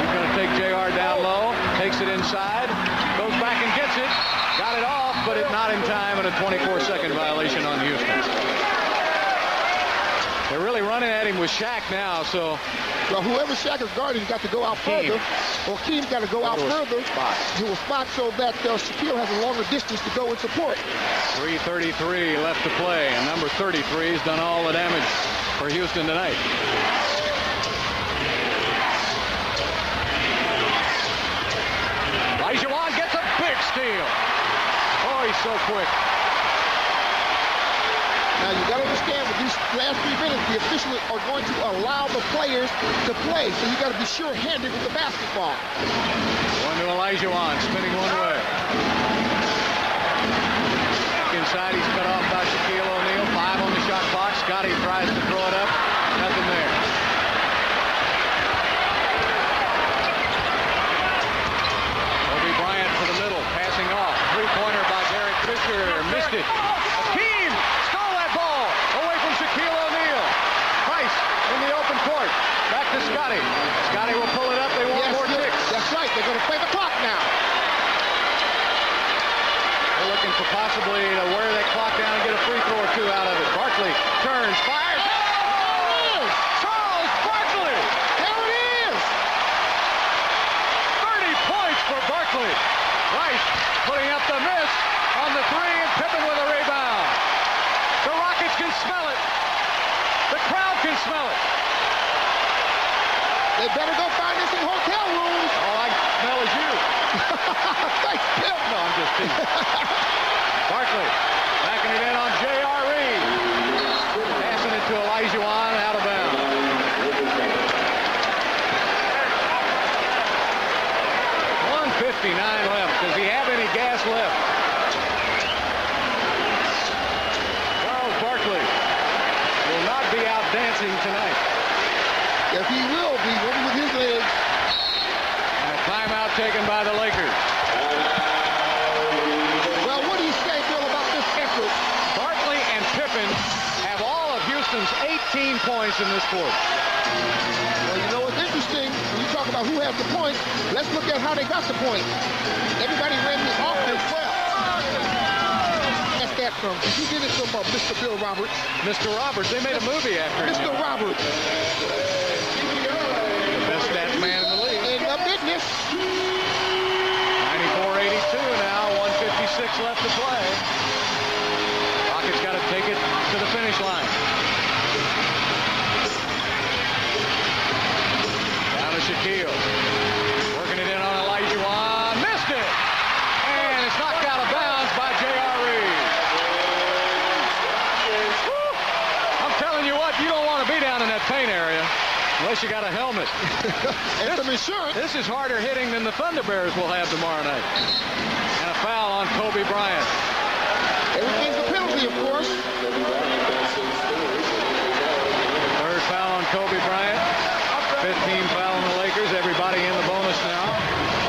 S1: He's going to take JR down low. Takes it inside. Goes back and gets it. Got it off, but it not in time, and a 24-second violation on Houston. They're really running at him with Shaq now, so.
S2: Well, whoever Shaq is guarding has got to go out further. Or Keem's got to go out further to a spot so that Shaquille has a longer distance to go and support.
S1: 3:33 left to play, and number 33 has done all the damage for Houston tonight. Olajuwon gets a big steal. Oh, he's so quick.
S2: Now, you got to understand, with these last 3 minutes, the officials are going to allow the players to play, so you got to be sure-handed with the basketball.
S1: One to Olajuwon, spinning one way. Back inside, he's cut off by Shaquille O'Neal. 5 on the shot clock. Scottie tries to throw it up. Nothing there. Kobe Bryant for the middle, passing off. Three-pointer by Derek Fisher. Missed it. Akeem stole that ball away from Shaquille O'Neal. Price in the open court. Back to Scottie. Scottie will pull it up. They want more kicks.
S2: That's right. They're going to play the clock now.
S1: They're looking for possibly to wear that clock down and get a free throw or two out of it. Barkley turns, fires. Oh! Charles Barkley!
S2: There it is!
S1: 30 points for Barkley. Rice putting up the miss on the three, and Pippen with a rebound. The Rockets can smell it. The crowd can smell it.
S2: They better go find us some hotel rooms.
S1: All I smell is you.
S2: Thanks, Bill.
S1: No, I'm just teasing. Barkley backing it in on J.R. Reed. Passing it to Olajuwon, out of bounds. 1:59 left. Does he have any gas left? Charles Barkley will not be out dancing tonight.
S2: Yes, he will be working with his legs.
S1: And a timeout taken by the Lakers.
S2: Well, what do you say, Bill, about this effort?
S1: Barkley and Pippen have all of Houston's 18 points in this quarter.
S2: Well, you know what's interesting? When you talk about who has the points, let's look at how they got the points. Everybody ran the offense well. That's that from. Did you get it from Mr. Bill Roberts?
S1: Mr. Roberts, they made a movie after him.
S2: Mr. Roberts.
S1: Best stats man in the league.
S2: In the business.
S1: 94-82 now, 1:56 left to play. Rockets got to take it to the finish line. Down to Shaquille. Working it in on Olajuwon. Missed it! And it's knocked out of bounds by J.R. Reed. Woo! paint area, unless you got a helmet.
S2: And some insurance.
S1: This is harder hitting than the Thunder Bears will have tomorrow night. And a foul on Kobe Bryant.
S2: Everything's a penalty, of course.
S1: Third foul on Kobe Bryant. 15 foul on the Lakers. Everybody in the bonus now.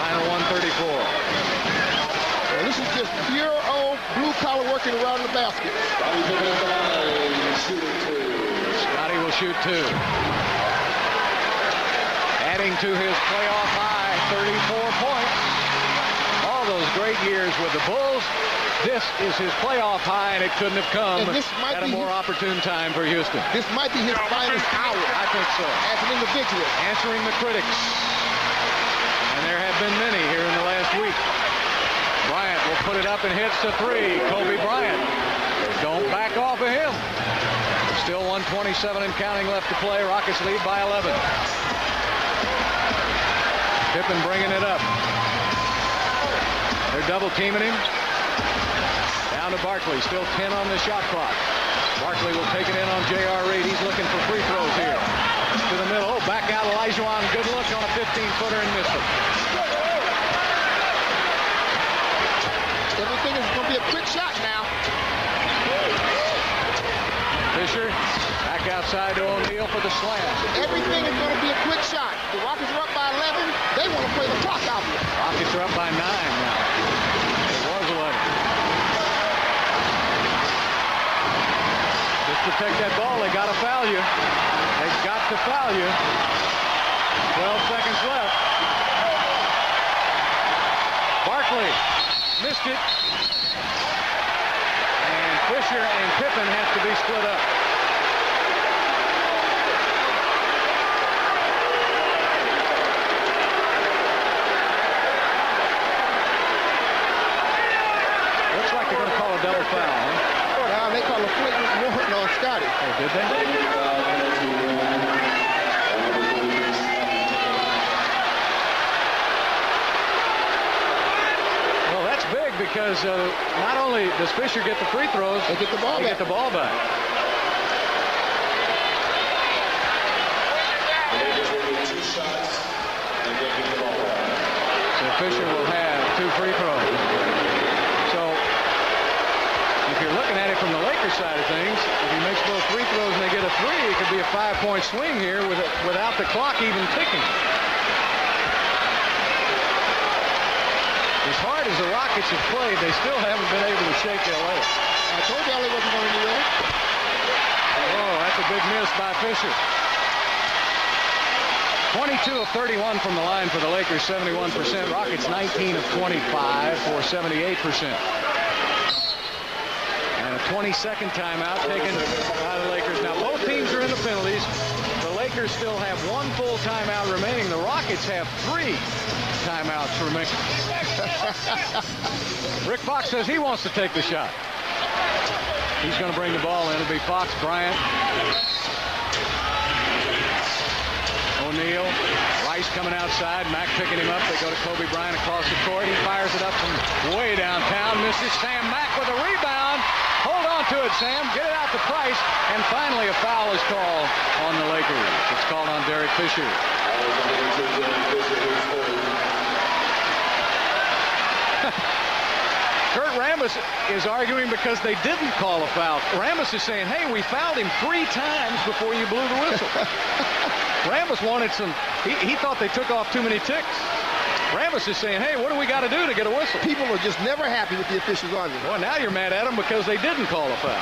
S1: Final 134.
S2: Well, this is just pure old blue-collar working around the basket.
S1: Scotty will shoot 2. Adding to his playoff high, 34 points. All those great years with the Bulls. This is his playoff high, and it couldn't have come at a more opportune time for Houston.
S2: This might be his finest hour.
S1: I think so.
S2: As an individual.
S1: Answering the critics. And there have been many here in the last week. Bryant will put it up and hits to 3. Kobe Bryant. Don't back off of him. Still 127 and counting left to play. Rockets lead by 11. Pippen bringing it up. They're double teaming him. Down to Barkley. Still 10 on the shot clock. Barkley will take it in on J.R. Reed. He's looking for free throws here. To the middle. Oh, back out Olajuwon. Good look on a 15-footer and missed it.
S2: Everything is going to be a quick shot now.
S1: Fisher back outside to O'Neal for the slam.
S2: Everything is going to be a quick shot. The Rockets are up by 11. They want to play the clock out here.
S1: Rockets are up by 9 now. It was 11. Just protect that ball. They got to foul you. They've got to foul you. 12 seconds left. Barkley missed it. And Fisher and Pippen have to be split up. Looks like they're going to call a double foul, huh?
S2: They call a flagrant warrant on Scotty.
S1: Oh, did they? Well, that's big because not only does Fisher get the free throws,
S2: they get the ball back. So Fisher will have 2 free throws. If you're looking at it from the Lakers side of things, if he makes both free throws and they get a 3, it could be a 5-point swing here without the clock even ticking. As hard as the Rockets have played, they still haven't been able to shake L.A. I told you LA wasn't going anywhere.
S1: Oh, that's a big miss by Fisher. 22 of 31 from the line for the Lakers, 71%. Rockets 19 of 25 for 78%. 22nd timeout taken by the Lakers. Now, both teams are in the penalties. The Lakers still have 1 full timeout remaining. The Rockets have 3 timeouts remaining. Rick Fox says he wants to take the shot. He's going to bring the ball in. It'll be Fox, Bryant, O'Neal, Rice coming outside. Mack picking him up. They go to Kobe Bryant across the court. He fires it up from way downtown. Misses. Sam Mack with a rebound. Hold on to it, Sam. Get it out to Price. And finally, a foul is called on the Lakers. It's called on Derek Fisher. Kurt Rambis is arguing because they didn't call a foul. Rambis is saying, hey, we fouled him 3 times before you blew the whistle. Rambis wanted some, he thought they took off too many ticks. Rambis is saying, hey, what do we got to do to get a whistle?
S2: People are just never happy with the officials on there.
S1: Well, now you're mad at them because they didn't call a foul.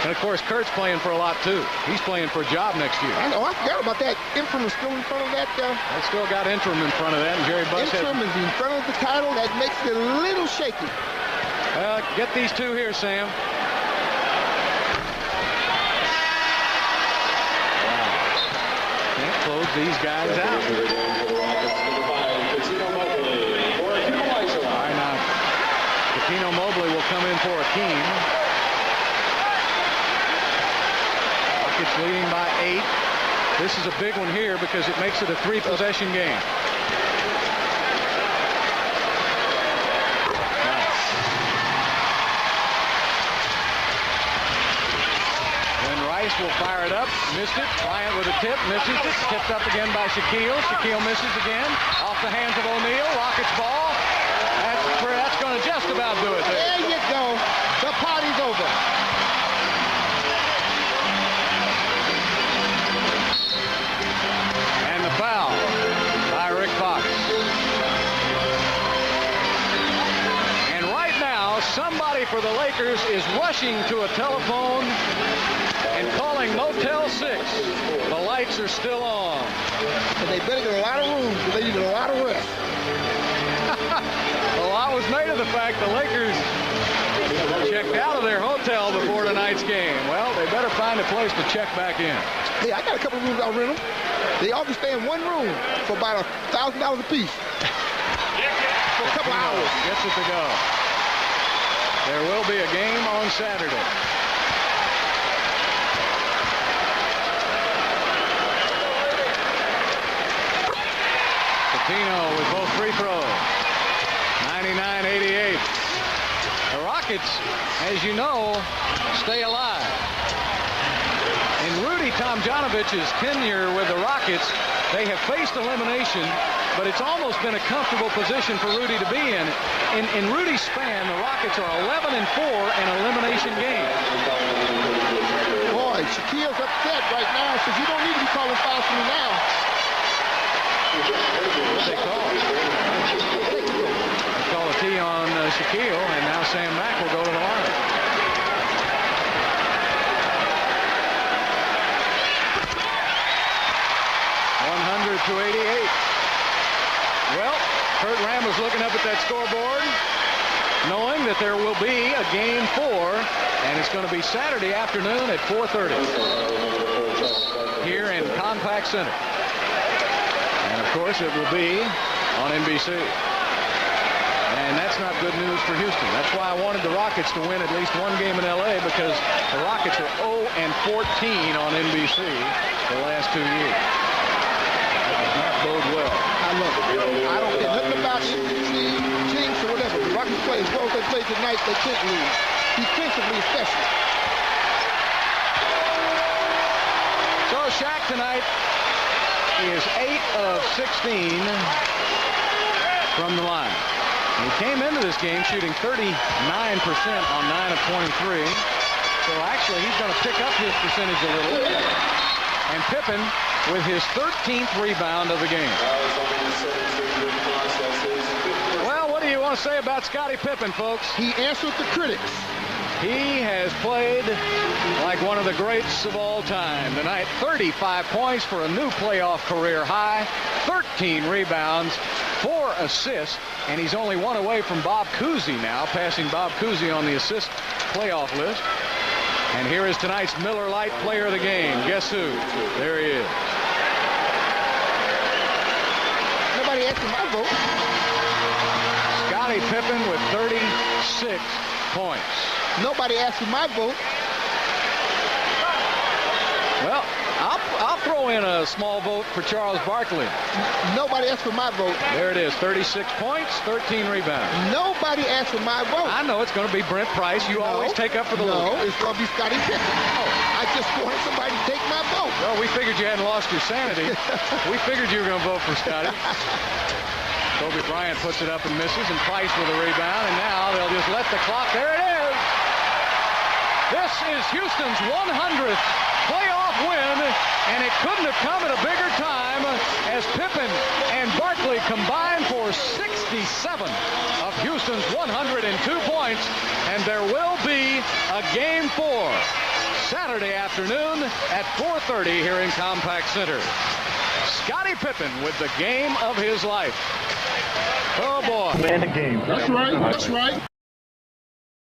S1: And, of course, Kurt's playing for a lot, too. He's playing for a job next year.
S2: I know. I forgot about that. Interim is still in front of that.
S1: They still got interim in front of that. And Jerry Buss
S2: interim is in front of the title. That makes it a little shaky.
S1: Get these 2 here, Sam. Can't close these guys out. All right, now, Patino Mobley will come in for Akeem. Rockets leading by 8. This is a big one here because it makes it a 3-possession game. will fire it up. Missed it. Bryant with a tip. Misses it. Tipped up again by Shaquille. Shaquille misses again. Off the hands of O'Neal. Rockets ball. That's going to just about do it.
S2: There you go. The party's over.
S1: And the foul by Rick Fox. And right now, somebody for the Lakers is rushing to a telephone and calling Motel 6. The lights are still on.
S2: And they better get a lot of room because they need a lot of rest.
S1: A lot was made of the fact the Lakers checked out of their hotel before tonight's game. Well, they better find a place to check back in.
S2: Hey, I got a couple of rooms I'll rent them. They all can stay in one room for about $1,000 a piece. For a couple hours.
S1: Gets it to go. There will be a game on Saturday. Coutinho with both free throws. 99-88. The Rockets, as you know, stay alive. In Rudy Tomjanovich's tenure with the Rockets, they have faced elimination, but it's almost been a comfortable position for Rudy to be in. In Rudy's span, the Rockets are 11-4 in elimination games.
S2: Boy, Shaquille's upset right now. Says you don't need to be calling fouls for me now.
S1: What they call? They call a tee on Shaquille, and now Sam Mack will go to the line. To 88. Well, Kurt Rambis looking up at that scoreboard, knowing that there will be a game 4, and it's going to be Saturday afternoon at 4:30 here in Compaq Center. And of course, it will be on NBC. And that's not good news for Houston. That's why I wanted the Rockets to win at least one game in L.A. because the Rockets are 0-14 on NBC the last 2 years. Bode well.
S2: I love it. I don't care nothing about jinx or whatever. The Rockets play as well as they play tonight. They can't lose. Defensively, especially.
S1: So Shaq tonight is 8 of 16 from the line. He came into this game shooting 39% on 9 of 23. So actually, he's going to pick up his percentage a little. And Pippen with his 13th rebound of the game. Well, what do you want to say about Scottie Pippen, folks?
S2: He answered the critics.
S1: He has played like one of the greats of all time. Tonight, 35 points for a new playoff career high, 13 rebounds, 4 assists, and he's only one away from Bob Cousy now, passing Bob Cousy on the assist playoff list. And here is tonight's Miller Lite Player of the Game. Guess who? There he is.
S2: Nobody asked for my vote.
S1: Scottie Pippen with 36 points.
S2: Nobody asked for my vote.
S1: Well, I'll throw in a small vote for Charles Barkley.
S2: Nobody asked for my vote.
S1: There it is, 36 points, 13 rebounds.
S2: Nobody asked for my vote.
S1: I know it's going to be Brent Price. You always take up for the
S2: No,
S1: Lakers.
S2: it's going to be Scottie Pippen. I just wanted somebody to take my vote.
S1: Well, we figured you hadn't lost your sanity. We figured you were going to vote for Scottie. Kobe Bryant puts it up and misses, and Price with a rebound, and now they'll just let the clock. There it is. This is Houston's 100th playoff win, and it couldn't have come at a bigger time as Pippen and Barkley combined for 67 of Houston's 102 points, and there will be a Game 4 Saturday afternoon at 4:30 here in Compaq Center. Scottie Pippen with the game of his life. Oh, boy.
S2: That's right. That's right.